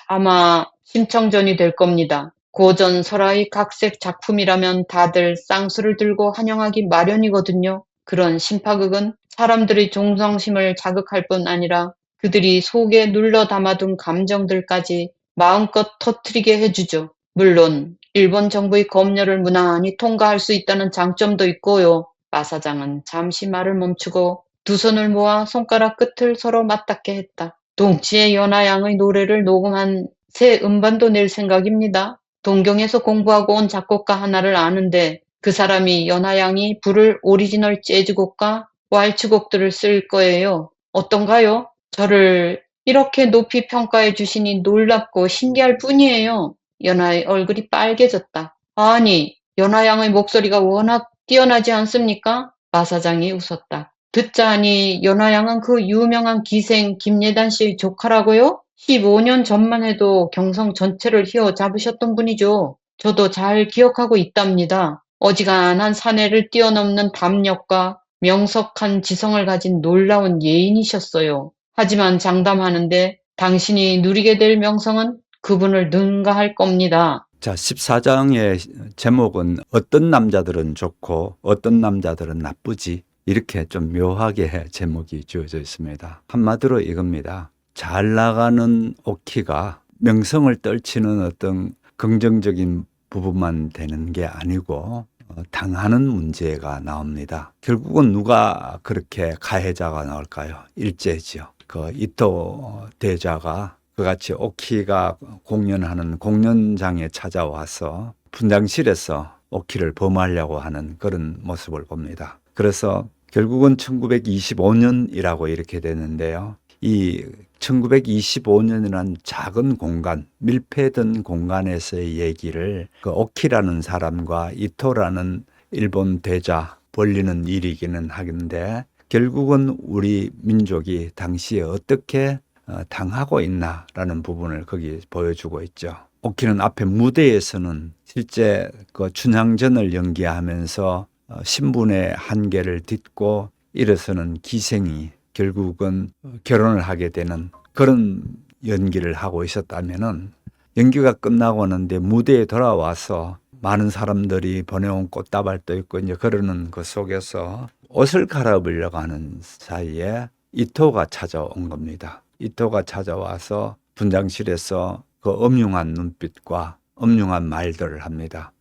아마 심청전이 될 겁니다. 고전 설화의 각색 작품이라면 다들 쌍수를 들고 환영하기 마련이거든요. 그런 심파극은 사람들의 종성심을 자극할 뿐 아니라 그들이 속에 눌러 담아둔 감정들까지 마음껏 터뜨리게 해주죠. 물론 일본 정부의 검열을 무난히 통과할 수 있다는 장점도 있고요. 마 사장은 잠시 말을 멈추고 두 손을 모아 손가락 끝을 서로 맞닿게 했다. 동치의 연하양의 노래를 녹음한 새 음반도 낼 생각입니다. 동경에서 공부하고 온 작곡가 하나를 아는데 그 사람이 연하양이 부를 오리지널 재즈곡과 왈츠곡들을 쓸 거예요. 어떤가요? 저를 이렇게 높이 평가해 주시니 놀랍고 신기할 뿐이에요. 연하의 얼굴이 빨개졌다. 아니, 연하양의 목소리가 워낙 뛰어나지 않습니까? 마 사장이 웃었다. 듣자 하니 연하양은 그 유명한 기생 김예단 씨의 조카라고요? 15년 전만 해도 경성 전체를 휘어잡으셨던 분이죠. 저도 잘 기억하고 있답니다. 어지간한 사내를 뛰어넘는 담력과 명석한 지성을 가진 놀라운 예인이셨어요. 하지만 장담하는데 당신이 누리게 될 명성은 그분을 능가할 겁니다. 자, 14장의 제목은 어떤 남자들은 좋고 어떤 남자들은 나쁘지, 이렇게 좀 묘하게 제목이 지어져 있습니다. 한마디로 이겁니다. 잘 나가는 오키가 명성을 떨치는 어떤 긍정적인 부분만 되는 게 아니고 당하는 문제가 나옵니다. 결국은 누가 그렇게 가해자가 나올까요? 일제지요. 그 이토 대자가 그같이 오키가 공연하는 공연장에 찾아와서 분장실에서 오키를 범하려고 하는 그런 모습을 봅니다. 그래서 결국은 1925년이라고 이렇게 되는데요. 이 1925년이라는 작은 공간, 밀폐된 공간에서의 얘기를 그 오키라는 사람과 이토라는 일본 대자 벌리는 일이기는 하는데, 결국은 우리 민족이 당시에 어떻게 당하고 있나라는 부분을 거기 보여주고 있죠. 오키는 앞에 무대에서는 실제 그 춘향전을 연기하면서 신분의 한계를 딛고 일어서는 기생이 결국은 결혼을 하게 되는 그런 연기를 하고 있었다면은, 연기가 끝나고 나는데 무대에 돌아와서 많은 사람들이 보내온 꽃다발도 있고 이제 그러는 그 속에서 옷을 갈아입으려고 하는 사이에 이토가 찾아온 겁니다. 이토가 찾아와서 분장실에서 그 엄흉한 눈빛과 엄흉한 말들을 합니다.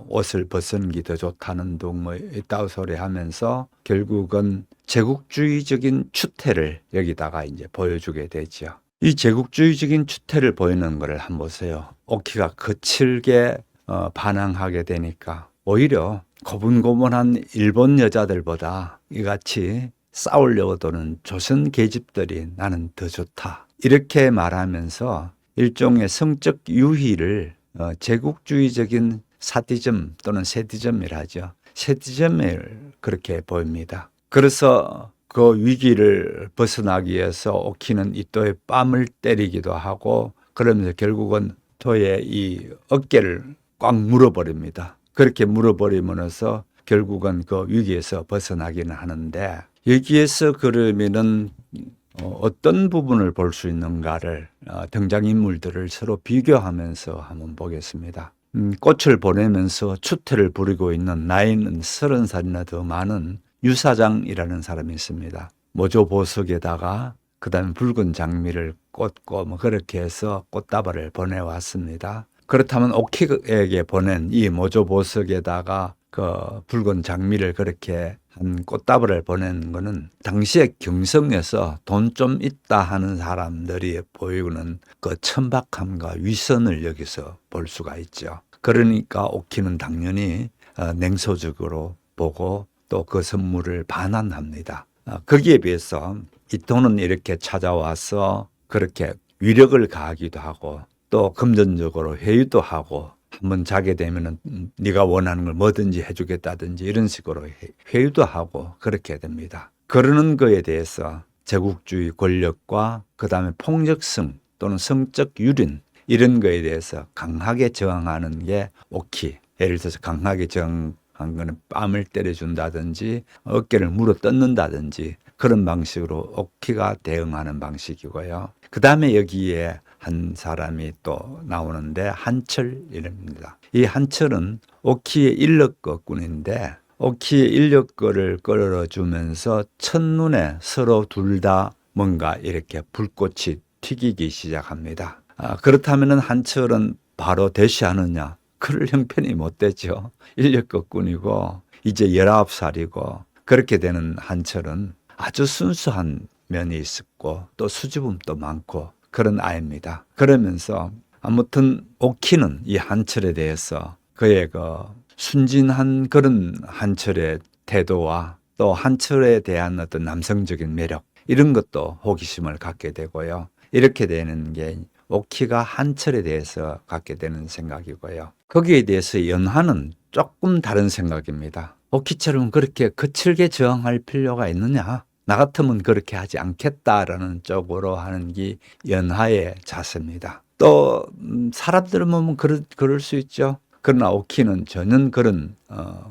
옷을 벗는 게 더 좋다는 둥 뭐 이따위 소리 하면서 결국은 제국주의적인 추태를 여기다가 이제 보여주게 되죠. 이 제국주의적인 추태를 보이는 거를 한번 보세요. 오키가 거칠게 반항하게 되니까 오히려 고분고분한 일본 여자들보다 이같이 싸우려고 드는 조선 계집들이 나는 더 좋다, 이렇게 말하면서 일종의 성적 유희를 제국주의적인 사디즘 또는 세디즘이라 하죠. 세디즘을 그렇게 보입니다. 그래서 그 위기를 벗어나기 위해서 오키는 이토의 뺨을 때리기도 하고 그러면서 결국은 토의 이 어깨를 꽉 물어버립니다. 그렇게 물어버리면서 결국은 그 위기에서 벗어나기는 하는데, 여기에서 그러면은 어떤 부분을 볼 수 있는가를 등장인물들을 서로 비교하면서 한번 보겠습니다. 꽃을 보내면서 추태를 부리고 있는 나이는 30살이나 더 많은 유사장이라는 사람이 있습니다. 모조보석에다가 그 다음에 붉은 장미를 꽂고 뭐 그렇게 해서 꽃다발을 보내왔습니다. 그렇다면 오키에게 보낸 이 모조보석에다가 그 붉은 장미를 그렇게 한 꽃다발을 보낸 거는 당시에 경성에서 돈 좀 있다 하는 사람들이 보이는 그 천박함과 위선을 여기서 볼 수가 있죠. 그러니까 오키는 당연히 냉소적으로 보고 또 그 선물을 반환합니다. 거기에 비해서 이 돈은 이렇게 찾아와서 그렇게 위력을 가하기도 하고 또 금전적으로 회유도 하고 한번 자게 되면은 네가 원하는 걸 뭐든지 해주겠다든지 이런 식으로 회유도 하고 그렇게 됩니다. 그러는 거에 대해서 제국주의 권력과 그 다음에 폭력성 또는 성적 유린 이런 거에 대해서 강하게 저항하는 게 오키. 예를 들어서 강하게 저항한 거는 뺨을 때려준다든지 어깨를 물어 뜯는다든지 그런 방식으로 오키가 대응하는 방식이고요. 그 다음에 여기에 한 사람이 또 나오는데 한철입니다. 이 한철은 오키의 인력거꾼인데 오키의 인력거를 끌어주면서 첫눈에 서로 둘 다 뭔가 이렇게 불꽃이 튀기기 시작합니다. 그렇다면 한철은 바로 대시하느냐? 그럴 형편이 못 되죠. 인력거꾼이고 이제 19살이고 그렇게 되는 한철은 아주 순수한 면이 있었고 또 수줍음도 많고 그런 아이입니다. 그러면서 아무튼 오키는 이 한철에 대해서 그의 그 순진한 그런 한철의 태도와 또 한철에 대한 어떤 남성적인 매력 이런 것도 호기심을 갖게 되고요. 이렇게 되는 게 오키가 한철에 대해서 갖게 되는 생각이고요. 거기에 대해서 연하는 조금 다른 생각입니다. 오키처럼 그렇게 거칠게 저항할 필요가 있느냐? 나 같으면 그렇게 하지 않겠다라는 쪽으로 하는 게 연하의 자세입니다. 또 사람들은 보면 그럴 수 있죠. 그러나 오키는 전혀 그런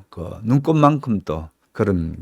그 눈꽃만큼도 그런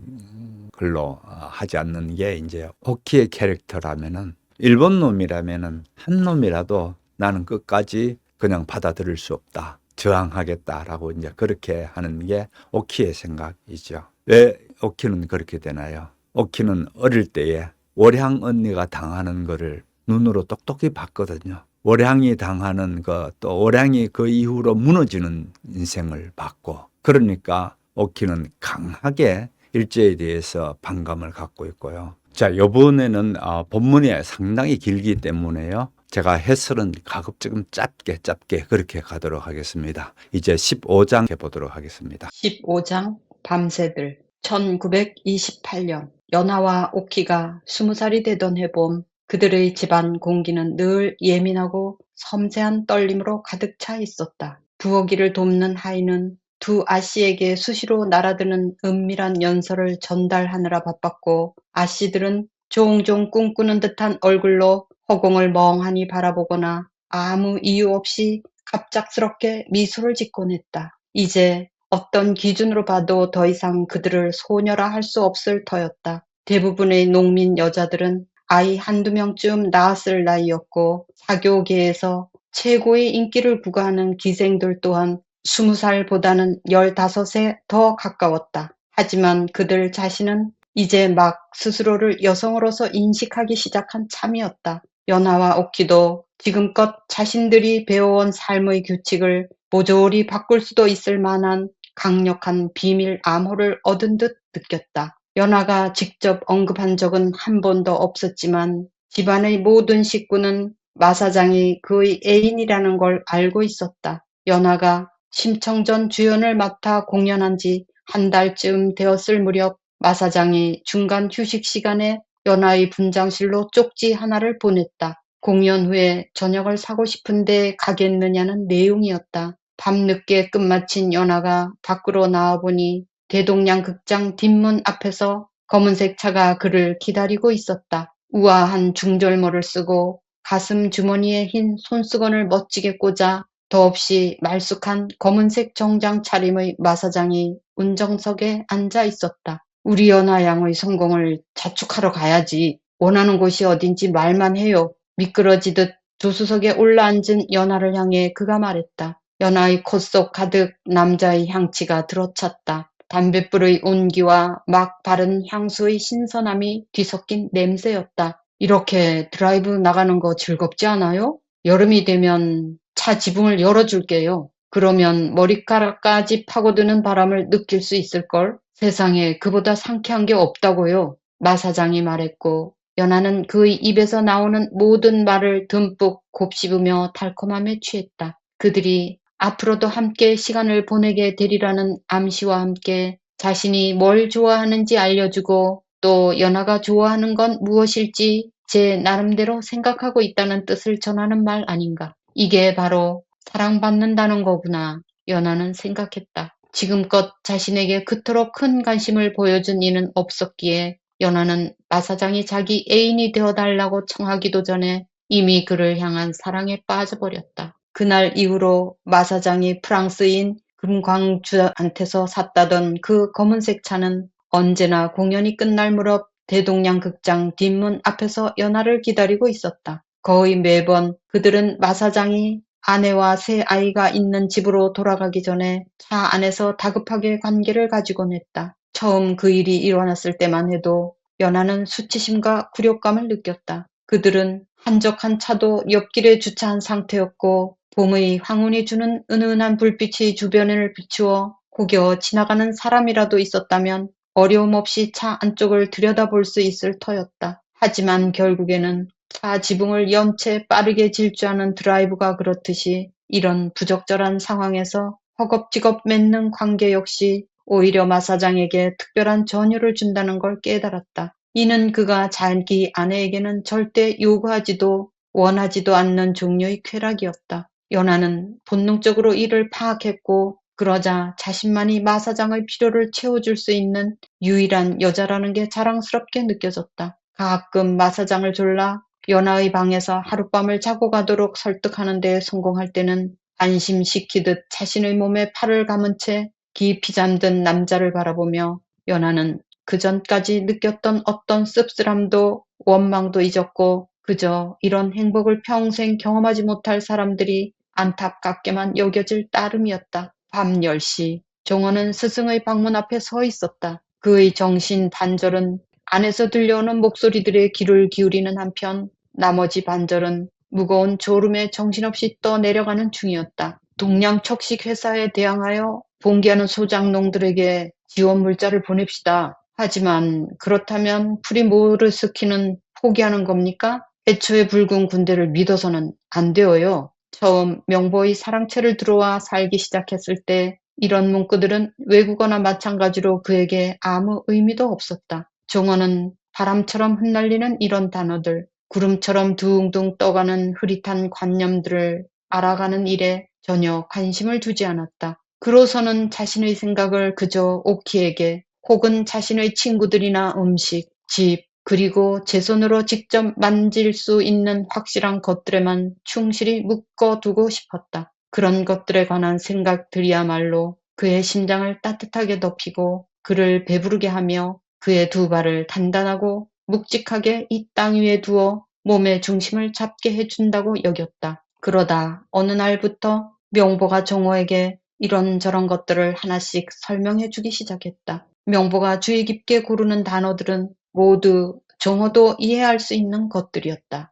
걸로 하지 않는 게 이제 오키의 캐릭터라면은 일본 놈이라면은 한 놈이라도 나는 끝까지 그냥 받아들일 수 없다. 저항하겠다라고 이제 그렇게 하는 게 오키의 생각이죠. 왜 오키는 그렇게 되나요? 오키는 어릴 때에 월향 언니가 당하는 거를 눈으로 똑똑히 봤거든요. 월향이 당하는 거, 또 월향이 그 이후로 무너지는 인생을 봤고, 그러니까 오키는 강하게 일제에 대해서 반감을 갖고 있고요. 자, 이번에는 본문이 상당히 길기 때문에요. 제가 해설은 가급적이면 짧게 그렇게 가도록 하겠습니다. 이제 15장 해보도록 하겠습니다. 15장 밤새들 1928년 연하와 오키가 20살이 되던 해봄 그들의 집안 공기는 늘 예민하고 섬세한 떨림으로 가득 차 있었다. 부엌일을 돕는 하인은 두 아씨에게 수시로 날아드는 은밀한 연설을 전달하느라 바빴고 아씨들은 종종 꿈꾸는 듯한 얼굴로 허공을 멍하니 바라보거나 아무 이유 없이 갑작스럽게 미소를 짓곤 했다. 이제 어떤 기준으로 봐도 더 이상 그들을 소녀라 할 수 없을 터였다. 대부분의 농민 여자들은 아이 한두 명쯤 낳았을 나이였고 사교계에서 최고의 인기를 구가하는 기생들 또한 20살보다는 15에 더 가까웠다. 하지만 그들 자신은 이제 막 스스로를 여성으로서 인식하기 시작한 참이었다. 연하와 오키도 지금껏 자신들이 배워온 삶의 규칙을 모조리 바꿀 수도 있을 만한 강력한 비밀 암호를 얻은 듯 느꼈다. 연하가 직접 언급한 적은 한 번도 없었지만 집안의 모든 식구는 마사장이 그의 애인이라는 걸 알고 있었다. 연하가 심청전 주연을 맡아 공연한 지 한 달쯤 되었을 무렵 마사장이 중간 휴식 시간에 연하의 분장실로 쪽지 하나를 보냈다. 공연 후에 저녁을 사고 싶은데 가겠느냐는 내용이었다. 밤늦게 끝마친 연하가 밖으로 나와보니 대동량 극장 뒷문 앞에서 검은색 차가 그를 기다리고 있었다. 우아한 중절모를 쓰고 가슴 주머니에 흰 손수건을 멋지게 꽂아 더없이 말쑥한 검은색 정장 차림의 마사장이 운정석에 앉아 있었다. 우리 연하 양의 성공을 자축하러 가야지. 원하는 곳이 어딘지 말만 해요. 미끄러지듯 조수석에 올라앉은 연하를 향해 그가 말했다. 연하의 콧 속 가득 남자의 향취가 들어찼다. 담뱃불의 온기와 막 바른 향수의 신선함이 뒤섞인 냄새였다. 이렇게 드라이브 나가는 거 즐겁지 않아요? 여름이 되면 차 지붕을 열어줄게요. 그러면 머리카락까지 파고드는 바람을 느낄 수 있을걸? 세상에 그보다 상쾌한 게 없다고요. 마 사장이 말했고 연하는 그의 입에서 나오는 모든 말을 듬뿍 곱씹으며 달콤함에 취했다. 그들이 앞으로도 함께 시간을 보내게 되리라는 암시와 함께 자신이 뭘 좋아하는지 알려주고 또 연하가 좋아하는 건 무엇일지 제 나름대로 생각하고 있다는 뜻을 전하는 말 아닌가. 이게 바로 사랑받는다는 거구나. 연하는 생각했다. 지금껏 자신에게 그토록 큰 관심을 보여준 이는 없었기에 연하는 마 사장이 자기 애인이 되어달라고 청하기도 전에 이미 그를 향한 사랑에 빠져버렸다. 그날 이후로 마 사장이 프랑스인 금광주한테서 샀다던 그 검은색 차는 언제나 공연이 끝날 무렵 대동양 극장 뒷문 앞에서 연하를 기다리고 있었다. 거의 매번 그들은 마 사장이 아내와 새 아이가 있는 집으로 돌아가기 전에 차 안에서 다급하게 관계를 가지곤 했다. 처음 그 일이 일어났을 때만 해도 연하는 수치심과 굴욕감을 느꼈다. 그들은 한적한 차도 옆길에 주차한 상태였고 봄의 황혼이 주는 은은한 불빛이 주변을 비추어 혹여 지나가는 사람이라도 있었다면 어려움 없이 차 안쪽을 들여다볼 수 있을 터였다. 하지만 결국에는 차 지붕을 연 채 빠르게 질주하는 드라이브가 그렇듯이 이런 부적절한 상황에서 허겁지겁 맺는 관계 역시 오히려 마 사장에게 특별한 전율을 준다는 걸 깨달았다. 이는 그가 자기 아내에게는 절대 요구하지도 원하지도 않는 종류의 쾌락이었다. 연하는 본능적으로 이를 파악했고 그러자 자신만이 마 사장의 필요를 채워줄 수 있는 유일한 여자라는 게 자랑스럽게 느껴졌다. 가끔 마 사장을 졸라 연하의 방에서 하룻밤을 자고 가도록 설득하는 데 성공할 때는 안심시키듯 자신의 몸에 팔을 감은 채 깊이 잠든 남자를 바라보며 연하는 그전까지 느꼈던 어떤 씁쓸함도 원망도 잊었고 그저 이런 행복을 평생 경험하지 못할 사람들이 안타깝게만 여겨질 따름이었다. 밤 10시 종호는 스승의 방문 앞에 서 있었다. 그의 정신 반절은 안에서 들려오는 목소리들의 귀를 기울이는 한편 나머지 반절은 무거운 졸음에 정신없이 떠내려가는 중이었다. 동양척식 회사에 대항하여 봉기하는 소장농들에게 지원 물자를 보냅시다. 하지만 그렇다면 프리모르스키는 포기하는 겁니까? 애초에 붉은 군대를 믿어서는 안 되어요. 처음 명보의 사랑채를 들어와 살기 시작했을 때 이런 문구들은 외국어나 마찬가지로 그에게 아무 의미도 없었다. 종어는 바람처럼 흩날리는 이런 단어들, 구름처럼 둥둥 떠가는 흐릿한 관념들을 알아가는 일에 전혀 관심을 두지 않았다. 그로서는 자신의 생각을 그저 오키에게 혹은 자신의 친구들이나 음식, 집, 그리고 제 손으로 직접 만질 수 있는 확실한 것들에만 충실히 묶어두고 싶었다. 그런 것들에 관한 생각들이야말로 그의 심장을 따뜻하게 덮이고 그를 배부르게 하며 그의 두 발을 단단하고 묵직하게 이 땅 위에 두어 몸의 중심을 잡게 해준다고 여겼다. 그러다 어느 날부터 명보가 종호에게 이런저런 것들을 하나씩 설명해 주기 시작했다. 명보가 주의 깊게 고르는 단어들은 모두 종호도 이해할 수 있는 것들이었다.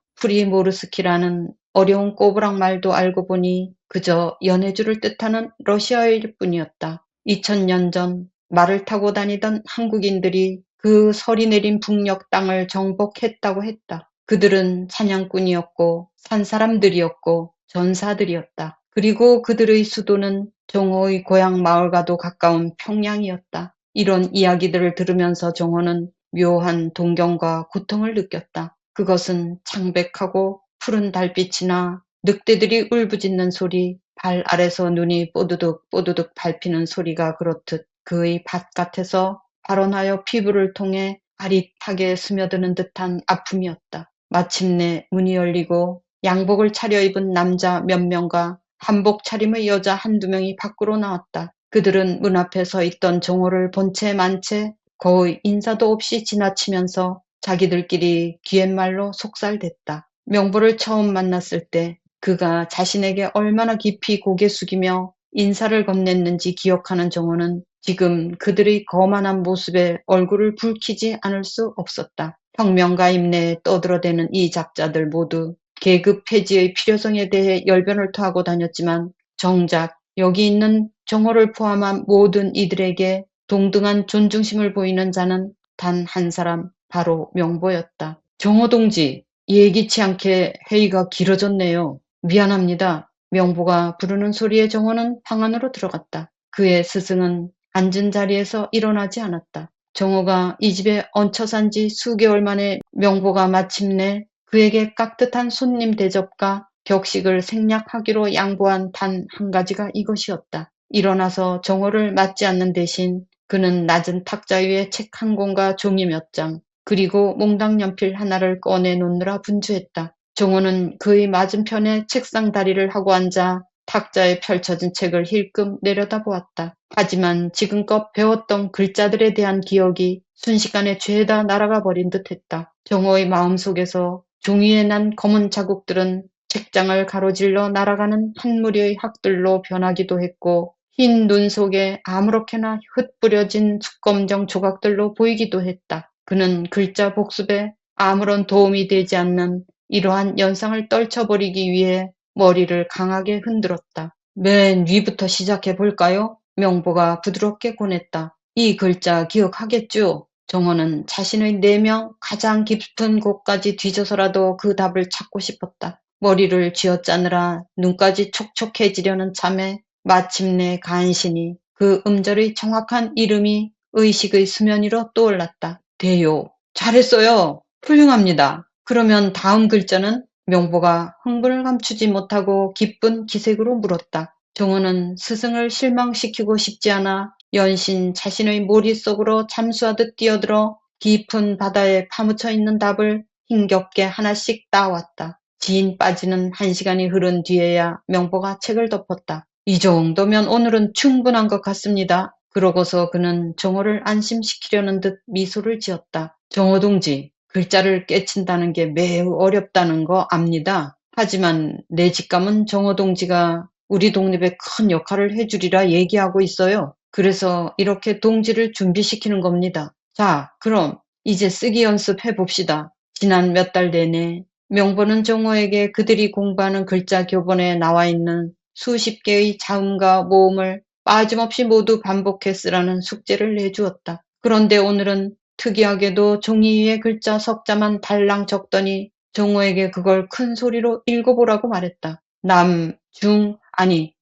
프리모르스키라는 어려운 꼬부랑 말도 알고 보니 그저 연해주를 뜻하는 러시아어일 뿐이었다. 2000년 전 말을 타고 다니던 한국인들이 그 설이 내린 북녘 땅을 정복했다고 했다. 그들은 사냥꾼이었고 산사람들이었고 전사들이었다. 그리고 그들의 수도는 종호의 고향 마을과도 가까운 평양이었다. 이런 이야기들을 들으면서 종호는 묘한 동경과 고통을 느꼈다. 그것은 창백하고 푸른 달빛이나 늑대들이 울부짖는 소리, 발 아래서 눈이 뽀드득 뽀드득 밟히는 소리가 그렇듯 그의 바깥에서 발원하여 피부를 통해 아릿하게 스며드는 듯한 아픔이었다. 마침내 문이 열리고 양복을 차려입은 남자 몇 명과 한복 차림의 여자 한두 명이 밖으로 나왔다. 그들은 문 앞에 서 있던 종호를 본 채 만 채 거의 인사도 없이 지나치면서 자기들끼리 귀옛말로 속살댔다. 명보를 처음 만났을 때 그가 자신에게 얼마나 깊이 고개 숙이며 인사를 건넸는지 기억하는 정호는 지금 그들의 거만한 모습에 얼굴을 붉히지 않을 수 없었다. 혁명가임 내에 떠들어대는 이 작자들 모두 계급 폐지의 필요성에 대해 열변을 토하고 다녔지만 정작 여기 있는 정호를 포함한 모든 이들에게 동등한 존중심을 보이는 자는 단 한 사람, 바로 명보였다. 정호 동지, 예기치 않게 회의가 길어졌네요. 미안합니다. 명보가 부르는 소리에 정호는 방 안으로 들어갔다. 그의 스승은 앉은 자리에서 일어나지 않았다. 정호가 이 집에 얹혀 산 지 수개월 만에 명보가 마침내 그에게 깍듯한 손님 대접과 격식을 생략하기로 양보한 단 한 가지가 이것이었다. 일어나서 정호를 맞지 않는 대신 그는 낮은 탁자 위에 책 한 권과 종이 몇 장, 그리고 몽당 연필 하나를 꺼내 놓느라 분주했다. 정호는 그의 맞은편에 책상 다리를 하고 앉아 탁자에 펼쳐진 책을 힐끔 내려다보았다. 하지만 지금껏 배웠던 글자들에 대한 기억이 순식간에 죄다 날아가 버린 듯했다. 정호의 마음속에서 종이에 난 검은 자국들은 책장을 가로질러 날아가는 한 무리의 학들로 변하기도 했고 흰 눈 속에 아무렇게나 흩뿌려진 숙검정 조각들로 보이기도 했다. 그는 글자 복습에 아무런 도움이 되지 않는 이러한 연상을 떨쳐버리기 위해 머리를 강하게 흔들었다. 맨 위부터 시작해 볼까요? 명보가 부드럽게 권했다. 이 글자 기억하겠죠? 정호는 자신의 내면 가장 깊은 곳까지 뒤져서라도 그 답을 찾고 싶었다. 머리를 쥐어짜느라 눈까지 촉촉해지려는 참에 마침내 간신히 그 음절의 정확한 이름이 의식의 수면 위로 떠올랐다. 대요. 잘했어요. 훌륭합니다. 그러면 다음 글자는? 명보가 흥분을 감추지 못하고 기쁜 기색으로 물었다. 정호는 스승을 실망시키고 싶지 않아 연신 자신의 머릿속으로 잠수하듯 뛰어들어 깊은 바다에 파묻혀 있는 답을 힘겹게 하나씩 따왔다. 지인 빠지는 1시간이 흐른 뒤에야 명보가 책을 덮었다. 이 정도면 오늘은 충분한 것 같습니다. 그러고서 그는 정호를 안심시키려는 듯 미소를 지었다. 정호 동지, 글자를 깨친다는 게 매우 어렵다는 거 압니다. 하지만 내 직감은 정호 동지가 우리 독립에 큰 역할을 해주리라 얘기하고 있어요. 그래서 이렇게 동지를 준비시키는 겁니다. 자, 그럼 이제 쓰기 연습해 봅시다. 지난 몇 달 내내 명보는 정호에게 그들이 공부하는 글자 교본에 나와 있는 수십 개의 자음과 모음을 빠짐없이 모두 반복해 쓰라는 숙제를 내주었다. 그런데 오늘은 특이하게도 종이 위에 글자 석자만 달랑 적더니 정호에게 그걸 큰 소리로 읽어보라고 말했다. 남, 중, 아니,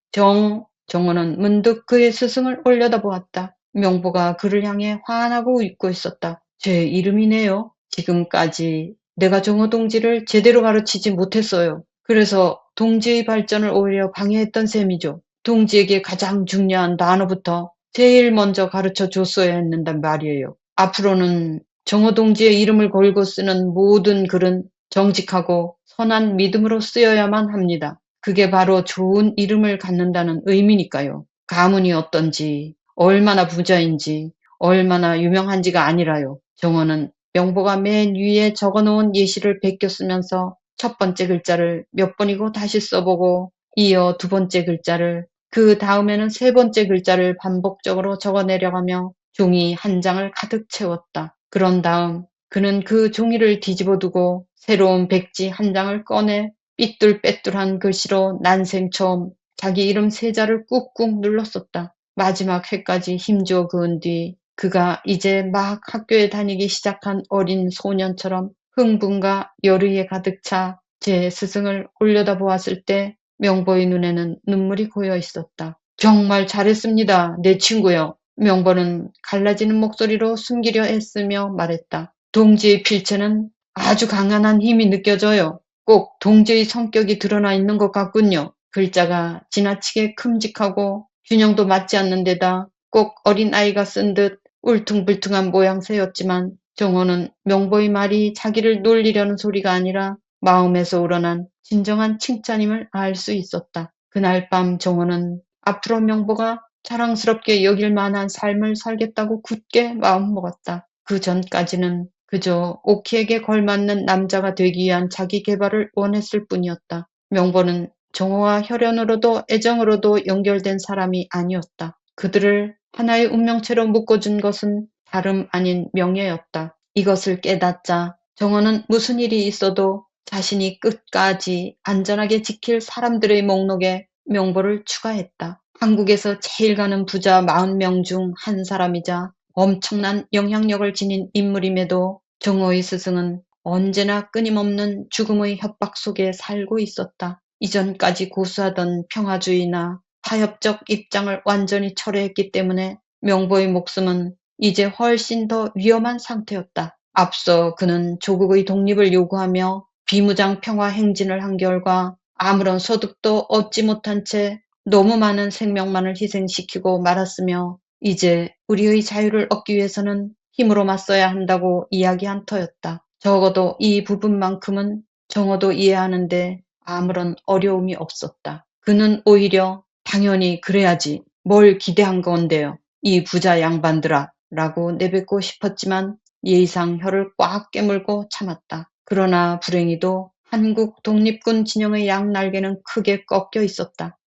정호는 문득 그의 스승을 올려다보았다. 명보가 그를 향해 환하고 웃고 있었다. 제 이름이네요. 지금까지 내가 정호 동지를 제대로 가르치지 못했어요. 그래서 동지의 발전을 오히려 방해했던 셈이죠. 동지에게 가장 중요한 단어부터 제일 먼저 가르쳐 줬어야 했는단 말이에요. 앞으로는 정호 동지의 이름을 걸고 쓰는 모든 글은 정직하고 선한 믿음으로 쓰여야만 합니다. 그게 바로 좋은 이름을 갖는다는 의미니까요. 가문이 어떤지, 얼마나 부자인지, 얼마나 유명한지가 아니라요. 정호는 명보가 맨 위에 적어놓은 예시를 베껴 쓰면서 첫 번째 글자를 몇 번이고 다시 써보고 이어 두 번째 글자를 그 다음에는 세 번째 글자를 반복적으로 적어 내려가며 종이 한 장을 가득 채웠다. 그런 다음 그는 그 종이를 뒤집어 두고 새로운 백지 한 장을 꺼내 삐뚤빼뚤한 글씨로 난생 처음 자기 이름 세 자를 꾹꾹 눌렀었다. 마지막 회까지 힘주어 그은 뒤 그가 이제 막 학교에 다니기 시작한 어린 소년처럼 흥분과 열의에 가득 차 제 스승을 올려다보았을 때 명보의 눈에는 눈물이 고여 있었다. 정말 잘했습니다, 내 친구요. 명보는 갈라지는 목소리로 숨기려 애쓰며 말했다. 동지의 필체는 아주 강한 힘이 느껴져요. 꼭 동지의 성격이 드러나 있는 것 같군요. 글자가 지나치게 큼직하고 균형도 맞지 않는 데다 꼭 어린아이가 쓴 듯 울퉁불퉁한 모양새였지만 정호는 명보의 말이 자기를 놀리려는 소리가 아니라 마음에서 우러난 진정한 칭찬임을 알 수 있었다. 그날 밤 정호는 앞으로 명보가 자랑스럽게 여길 만한 삶을 살겠다고 굳게 마음먹었다. 그 전까지는 그저 오키에게 걸맞는 남자가 되기 위한 자기 개발을 원했을 뿐이었다. 명보는 정호와 혈연으로도 애정으로도 연결된 사람이 아니었다. 그들을 하나의 운명체로 묶어준 것은 다름 아닌 명예였다. 이것을 깨닫자 정호는 무슨 일이 있어도 자신이 끝까지 안전하게 지킬 사람들의 목록에 명보를 추가했다. 한국에서 제일 가는 부자 40명 중 한 사람이자 엄청난 영향력을 지닌 인물임에도 정호의 스승은 언제나 끊임없는 죽음의 협박 속에 살고 있었다. 이전까지 고수하던 평화주의나 타협적 입장을 완전히 철회했기 때문에 명보의 목숨은 이제 훨씬 더 위험한 상태였다. 앞서 그는 조국의 독립을 요구하며 비무장 평화 행진을 한 결과 아무런 소득도 얻지 못한 채 너무 많은 생명만을 희생시키고 말았으며 이제 우리의 자유를 얻기 위해서는 힘으로 맞서야 한다고 이야기한 터였다. 적어도 이 부분만큼은 정호도 이해하는데 아무런 어려움이 없었다. 그는 오히려 당연히 그래야지. 뭘 기대한 건데요. 이 부자 양반들아 라고 내뱉고 싶었지만 예의상 혀를 꽉 깨물고 참았다. 그러나 불행히도 한국 독립군 진영의 양날개는 크게 꺾여 있었다.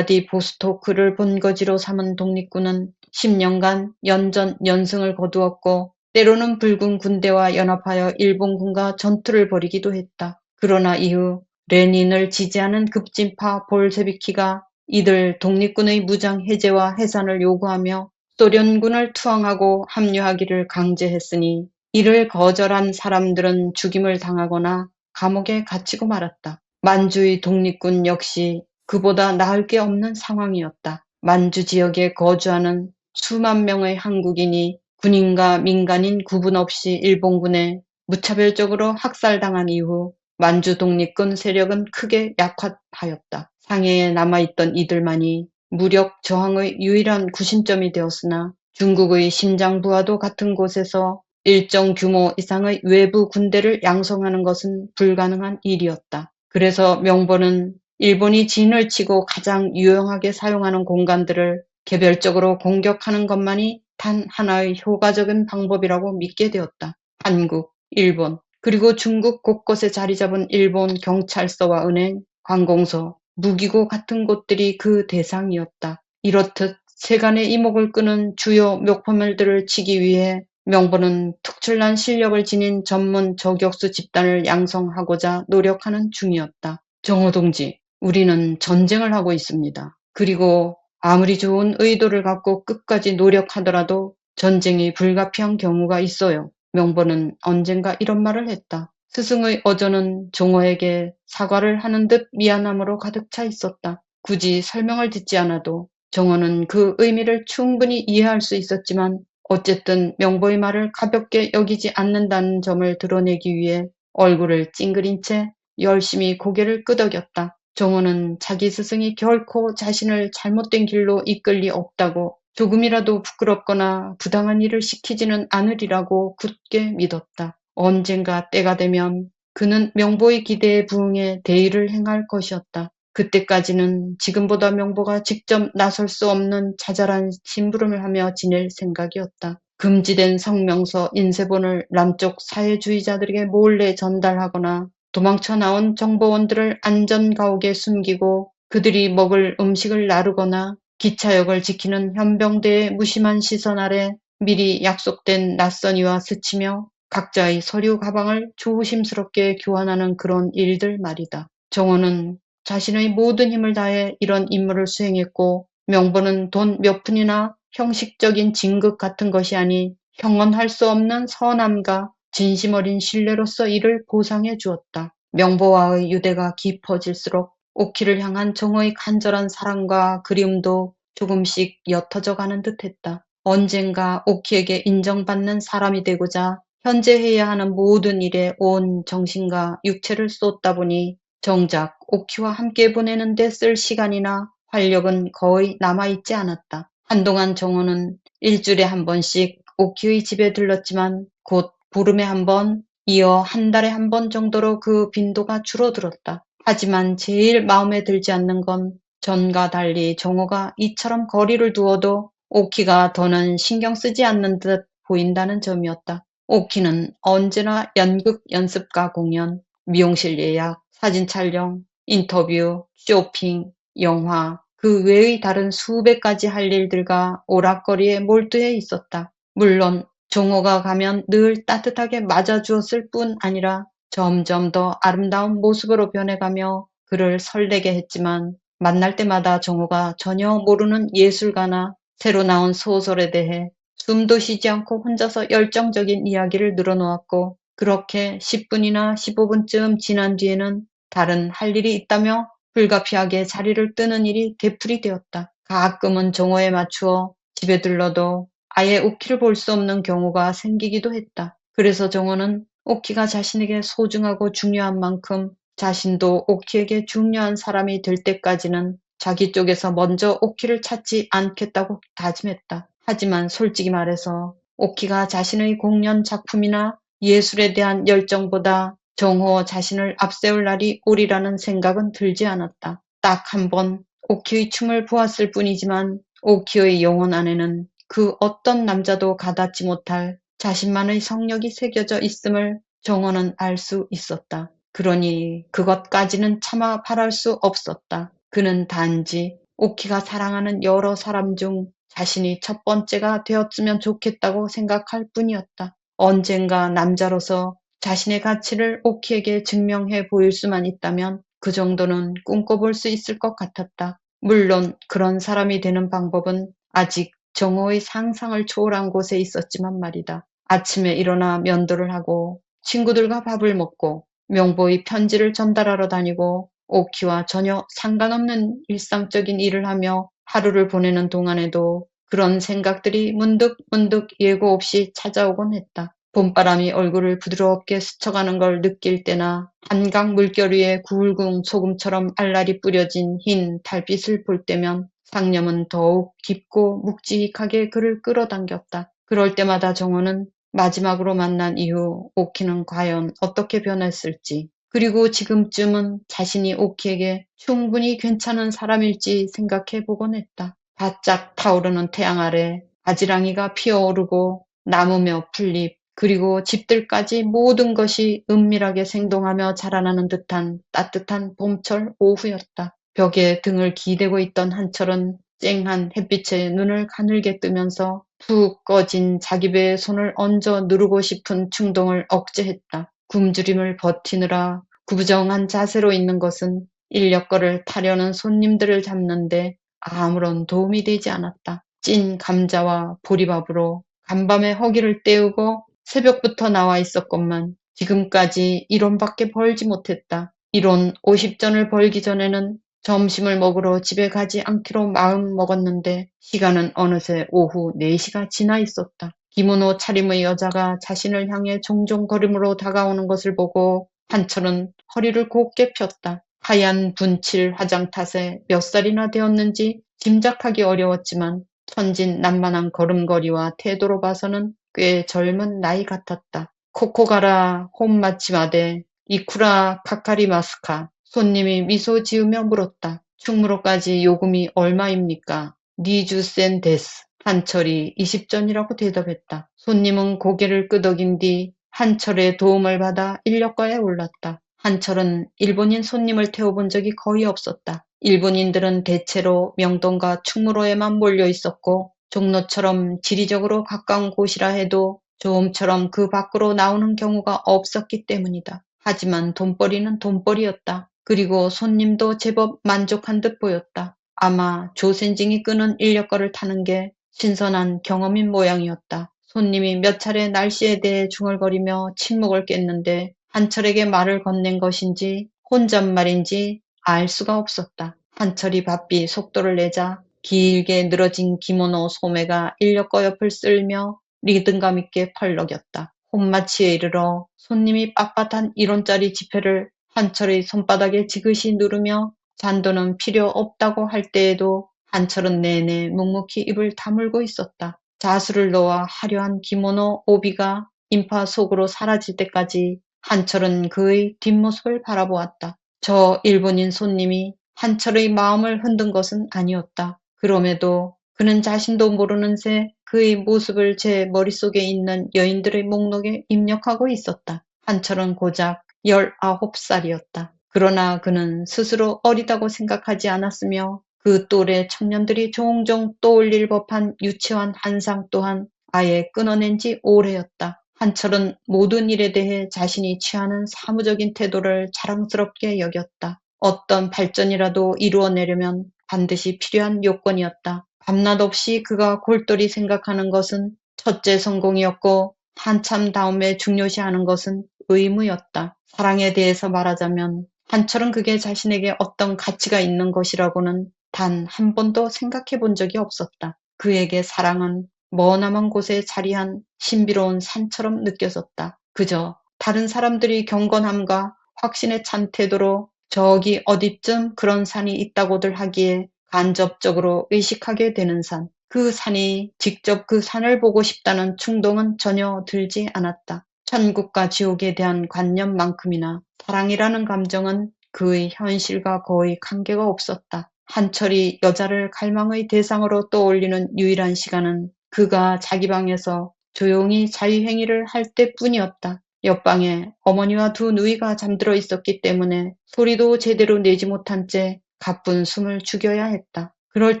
블라디보스토크를 본거지로 삼은 독립군은 10년간 연전 연승을 거두었고 때로는 붉은 군대와 연합하여 일본군과 전투를 벌이기도 했다. 그러나 이후 레닌을 지지하는 급진파 볼셰비키가 이들 독립군의 무장 해제와 해산을 요구하며 소련군을 투항하고 합류하기를 강제했으니 이를 거절한 사람들은 죽임을 당하거나 감옥에 갇히고 말았다. 만주의 독립군 역시 그보다 나을 게 없는 상황이었다. 만주 지역에 거주하는 수만 명의 한국인이 군인과 민간인 구분 없이 일본군에 무차별적으로 학살당한 이후 만주 독립군 세력은 크게 약화하였다. 상해에 남아있던 이들만이 무력 저항의 유일한 구심점이 되었으나 중국의 심장부와도 같은 곳에서 일정 규모 이상의 외부 군대를 양성하는 것은 불가능한 일이었다. 그래서 명보는 일본이 진을 치고 가장 유용하게 사용하는 공간들을 개별적으로 공격하는 것만이 단 하나의 효과적인 방법이라고 믿게 되었다. 한국, 일본, 그리고 중국 곳곳에 자리 잡은 일본 경찰서와 은행, 관공서, 무기고 같은 곳들이 그 대상이었다. 이렇듯 세간의 이목을 끄는 주요 묘포물들을 치기 위해 명보는 특출난 실력을 지닌 전문 저격수 집단을 양성하고자 노력하는 중이었다. 정호 동지, 우리는 전쟁을 하고 있습니다. 그리고 아무리 좋은 의도를 갖고 끝까지 노력하더라도 전쟁이 불가피한 경우가 있어요. 명보는 언젠가 이런 말을 했다. 스승의 어조는 정호에게 사과를 하는 듯 미안함으로 가득 차 있었다. 굳이 설명을 듣지 않아도 정호는 그 의미를 충분히 이해할 수 있었지만 어쨌든 명보의 말을 가볍게 여기지 않는다는 점을 드러내기 위해 얼굴을 찡그린 채 열심히 고개를 끄덕였다. 정호는 자기 스승이 결코 자신을 잘못된 길로 이끌 리 없다고 조금이라도 부끄럽거나 부당한 일을 시키지는 않으리라고 굳게 믿었다. 언젠가 때가 되면 그는 명보의 기대에 부응해 대의를 행할 것이었다. 그때까지는 지금보다 명보가 직접 나설 수 없는 자잘한 심부름을 하며 지낼 생각이었다. 금지된 성명서 인쇄본을 남쪽 사회주의자들에게 몰래 전달하거나 도망쳐 나온 정보원들을 안전가옥에 숨기고 그들이 먹을 음식을 나르거나 기차역을 지키는 현병대의 무심한 시선 아래 미리 약속된 낯선이와 스치며 각자의 서류 가방을 조심스럽게 교환하는 그런 일들 말이다. 정호는 자신의 모든 힘을 다해 이런 임무를 수행했고 명보는 돈 몇 푼이나 형식적인 진급 같은 것이 아닌 형언할 수 없는 선함과 진심 어린 신뢰로서 이를 보상해 주었다. 명보와의 유대가 깊어질수록 오키를 향한 정호의 간절한 사랑과 그리움도 조금씩 옅어져 가는 듯했다. 언젠가 오키에게 인정받는 사람이 되고자 현재 해야 하는 모든 일에 온 정신과 육체를 쏟다 보니 정작 오키와 함께 보내는 데 쓸 시간이나 활력은 거의 남아있지 않았다. 한동안 정호는 일주일에 한 번씩 오키의 집에 들렀지만 곧 보름에 한 번, 이어 한 달에 한 번 정도로 그 빈도가 줄어들었다. 하지만 제일 마음에 들지 않는 건 전과 달리 정호가 이처럼 거리를 두어도 오키가 더는 신경 쓰지 않는 듯 보인다는 점이었다. 오키는 언제나 연극 연습과 공연, 미용실 예약, 사진 촬영, 인터뷰, 쇼핑, 영화, 그 외의 다른 수백 가지 할 일들과 오락거리에 몰두해 있었다. 물론 종호가 가면 늘 따뜻하게 맞아주었을 뿐 아니라 점점 더 아름다운 모습으로 변해가며 그를 설레게 했지만 만날 때마다 종호가 전혀 모르는 예술가나 새로 나온 소설에 대해 숨도 쉬지 않고 혼자서 열정적인 이야기를 늘어놓았고 그렇게 10분이나 15분쯤 지난 뒤에는 다른 할 일이 있다며 불가피하게 자리를 뜨는 일이 되풀이 되었다. 가끔은 종호에 맞추어 집에 들러도 아예 오키를 볼 수 없는 경우가 생기기도 했다. 그래서 종호는 오키가 자신에게 소중하고 중요한 만큼 자신도 오키에게 중요한 사람이 될 때까지는 자기 쪽에서 먼저 오키를 찾지 않겠다고 다짐했다. 하지만 솔직히 말해서 오키가 자신의 공연 작품이나 예술에 대한 열정보다 정호 자신을 앞세울 날이 오리라는 생각은 들지 않았다. 딱 한 번 오키의 춤을 보았을 뿐이지만 오키의 영혼 안에는 그 어떤 남자도 가닿지 못할 자신만의 성력이 새겨져 있음을 정호는 알 수 있었다. 그러니 그것까지는 차마 바랄 수 없었다. 그는 단지 오키가 사랑하는 여러 사람 중 자신이 첫 번째가 되었으면 좋겠다고 생각할 뿐이었다. 언젠가 남자로서 자신의 가치를 오키에게 증명해 보일 수만 있다면 그 정도는 꿈꿔볼 수 있을 것 같았다. 물론 그런 사람이 되는 방법은 아직 정호의 상상을 초월한 곳에 있었지만 말이다. 아침에 일어나 면도를 하고 친구들과 밥을 먹고 명보의 편지를 전달하러 다니고 오키와 전혀 상관없는 일상적인 일을 하며 하루를 보내는 동안에도 그런 생각들이 문득문득 예고 없이 찾아오곤 했다. 봄바람이 얼굴을 부드럽게 스쳐가는 걸 느낄 때나 한강 물결 위에 굵은 소금처럼 알알이 뿌려진 흰 달빛을 볼 때면 상념은 더욱 깊고 묵직하게 그를 끌어당겼다. 그럴 때마다 정호는 마지막으로 만난 이후 오키는 과연 어떻게 변했을지, 그리고 지금쯤은 자신이 오키에게 충분히 괜찮은 사람일지 생각해 보곤 했다. 바짝 타오르는 태양 아래 바지랑이가 피어오르고 나무며 풀잎, 그리고 집들까지 모든 것이 은밀하게 생동하며 자라나는 듯한 따뜻한 봄철 오후였다. 벽에 등을 기대고 있던 한철은 쨍한 햇빛에 눈을 가늘게 뜨면서 푹 꺼진 자기 배에 손을 얹어 누르고 싶은 충동을 억제했다. 굶주림을 버티느라 구부정한 자세로 있는 것은 인력거를 타려는 손님들을 잡는데 아무런 도움이 되지 않았다. 찐 감자와 보리밥으로 간밤에 허기를 때우고 새벽부터 나와 있었건만 지금까지 1원밖에 벌지 못했다. 1원 50전을 벌기 전에는 점심을 먹으러 집에 가지 않기로 마음 먹었는데 시간은 어느새 오후 4시가 지나 있었다. 기모노 차림의 여자가 자신을 향해 종종 걸음으로 다가오는 것을 보고 한철은 허리를 곧게 폈다. 하얀 분칠 화장 탓에 몇 살이나 되었는지 짐작하기 어려웠지만 천진난만한 걸음걸이와 태도로 봐서는 꽤 젊은 나이 같았다. 코코가라 혼마치마데 이쿠라 카카리마스카. 손님이 미소 지으며 물었다. 충무로까지 요금이 얼마입니까? 니주센 데스. 한철이 20전이라고 대답했다. 손님은 고개를 끄덕인 뒤 한철의 도움을 받아 인력거에 올랐다. 한철은 일본인 손님을 태워본 적이 거의 없었다. 일본인들은 대체로 명동과 충무로에만 몰려 있었고 종로처럼 지리적으로 가까운 곳이라 해도 조음처럼 그 밖으로 나오는 경우가 없었기 때문이다. 하지만 돈벌이는 돈벌이였다. 그리고 손님도 제법 만족한 듯 보였다. 아마 조센징이 끄는 인력거를 타는 게 신선한 경험인 모양이었다. 손님이 몇 차례 날씨에 대해 중얼거리며 침묵을 깼는데 한철에게 말을 건넨 것인지 혼잣말인지 알 수가 없었다. 한철이 바삐 속도를 내자 길게 늘어진 기모노 소매가 인력거 옆을 쓸며 리듬감 있게 펄럭였다. 혼마치에 이르러 손님이 빳빳한 1원짜리 지폐를 한철의 손바닥에 지그시 누르며 잔돈은 필요 없다고 할 때에도 한철은 내내 묵묵히 입을 다물고 있었다. 자수를 놓아 화려한 기모노 오비가 인파 속으로 사라질 때까지 한철은 그의 뒷모습을 바라보았다. 저 일본인 손님이 한철의 마음을 흔든 것은 아니었다. 그럼에도 그는 자신도 모르는 새 그의 모습을 제 머릿속에 있는 여인들의 목록에 입력하고 있었다. 한철은 고작 19살이었다. 그러나 그는 스스로 어리다고 생각하지 않았으며 그 또래 청년들이 종종 떠올릴 법한 유치한 한상 또한 아예 끊어낸 지 오래였다. 한철은 모든 일에 대해 자신이 취하는 사무적인 태도를 자랑스럽게 여겼다. 어떤 발전이라도 이루어내려면 반드시 필요한 요건이었다. 밤낮 없이 그가 골똘히 생각하는 것은 첫째 성공이었고 한참 다음에 중요시하는 것은 의무였다. 사랑에 대해서 말하자면 한철은 그게 자신에게 어떤 가치가 있는 것이라고는 단 한 번도 생각해 본 적이 없었다. 그에게 사랑은 머나먼 곳에 자리한 신비로운 산처럼 느껴졌다. 그저 다른 사람들이 경건함과 확신에 찬 태도로 저기 어디쯤 그런 산이 있다고들 하기에 간접적으로 의식하게 되는 산. 그 산이 직접 그 산을 보고 싶다는 충동은 전혀 들지 않았다. 천국과 지옥에 대한 관념만큼이나 사랑이라는 감정은 그의 현실과 거의 관계가 없었다. 한철이 여자를 갈망의 대상으로 떠올리는 유일한 시간은 그가 자기 방에서 조용히 자유행위를 할 때뿐이었다. 옆방에 어머니와 두 누이가 잠들어 있었기 때문에 소리도 제대로 내지 못한 채 가쁜 숨을 죽여야 했다. 그럴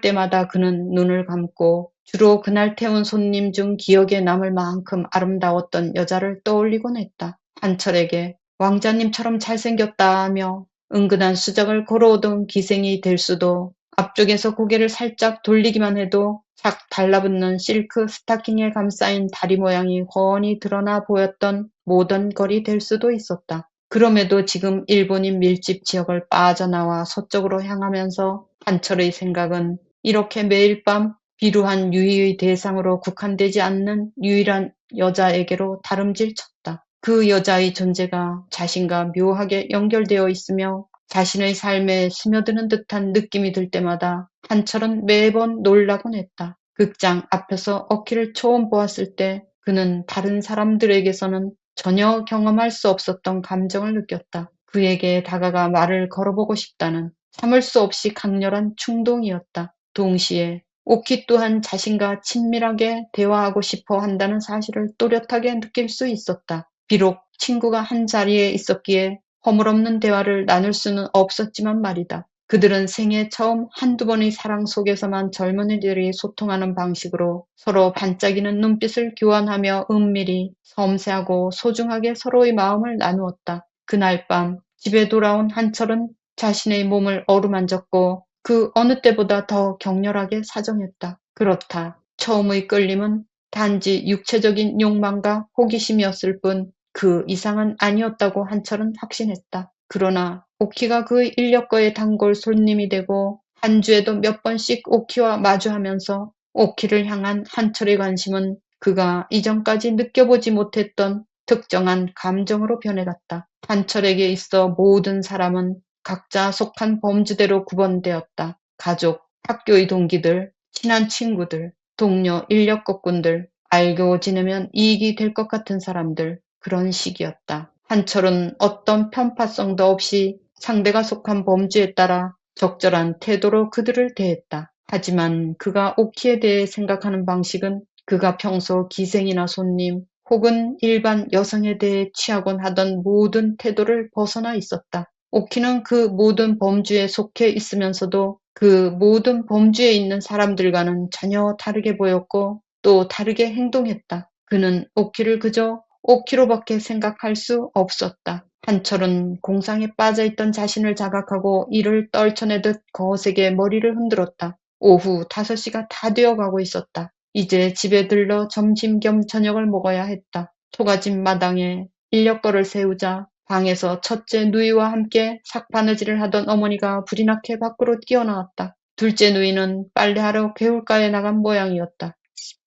때마다 그는 눈을 감고 주로 그날 태운 손님 중 기억에 남을 만큼 아름다웠던 여자를 떠올리곤 했다. 한철에게 왕자님처럼 잘생겼다며 은근한 수작을 걸어오던 기생이 될 수도, 앞쪽에서 고개를 살짝 돌리기만 해도 착 달라붙는 실크 스타킹에 감싸인 다리 모양이 훤히 드러나 보였던 모던걸이 될 수도 있었다. 그럼에도 지금 일본인 밀집 지역을 빠져나와 서쪽으로 향하면서 한철의 생각은 이렇게 매일 밤 비루한 유희의 대상으로 국한되지 않는 유일한 여자에게로 다름질 쳤다. 그 여자의 존재가 자신과 묘하게 연결되어 있으며 자신의 삶에 스며드는 듯한 느낌이 들 때마다 한철은 매번 놀라곤 했다. 극장 앞에서 어키를 처음 보았을 때 그는 다른 사람들에게서는 전혀 경험할 수 없었던 감정을 느꼈다. 그에게 다가가 말을 걸어보고 싶다는 참을 수 없이 강렬한 충동이었다. 동시에 오키 또한 자신과 친밀하게 대화하고 싶어 한다는 사실을 또렷하게 느낄 수 있었다. 비록 친구가 한 자리에 있었기에 허물없는 대화를 나눌 수는 없었지만 말이다. 그들은 생애 처음 한두 번의 사랑 속에서만 젊은이들이 소통하는 방식으로 서로 반짝이는 눈빛을 교환하며 은밀히 섬세하고 소중하게 서로의 마음을 나누었다. 그날 밤 집에 돌아온 한철은 자신의 몸을 어루만졌고 그 어느 때보다 더 격렬하게 사정했다. 그렇다. 처음의 끌림은 단지 육체적인 욕망과 호기심이었을 뿐 그 이상은 아니었다고 한철은 확신했다. 그러나 오키가 그의 인력거의 단골 손님이 되고 한 주에도 몇 번씩 오키와 마주하면서 오키를 향한 한철의 관심은 그가 이전까지 느껴보지 못했던 특정한 감정으로 변해갔다. 한철에게 있어 모든 사람은 각자 속한 범주대로 구분되었다. 가족, 학교의 동기들, 친한 친구들, 동료 인력거꾼들, 알고 지내면 이익이 될 것 같은 사람들, 그런 식이었다. 한철은 어떤 편파성도 없이 상대가 속한 범주에 따라 적절한 태도로 그들을 대했다. 하지만 그가 오키에 대해 생각하는 방식은 그가 평소 기생이나 손님 혹은 일반 여성에 대해 취하곤 하던 모든 태도를 벗어나 있었다. 오키는 그 모든 범주에 속해 있으면서도 그 모든 범주에 있는 사람들과는 전혀 다르게 보였고 또 다르게 행동했다. 그는 오키를 그저 오키로밖에 생각할 수 없었다. 한철은 공상에 빠져있던 자신을 자각하고 이를 떨쳐내듯 거세게 머리를 흔들었다. 오후 5시가 다 되어가고 있었다. 이제 집에 들러 점심 겸 저녁을 먹어야 했다. 초가집 마당에 인력거를 세우자 방에서 첫째 누이와 함께 삭바느질을 하던 어머니가 불이 나게 밖으로 뛰어나왔다. 둘째 누이는 빨래하러 개울가에 나간 모양이었다.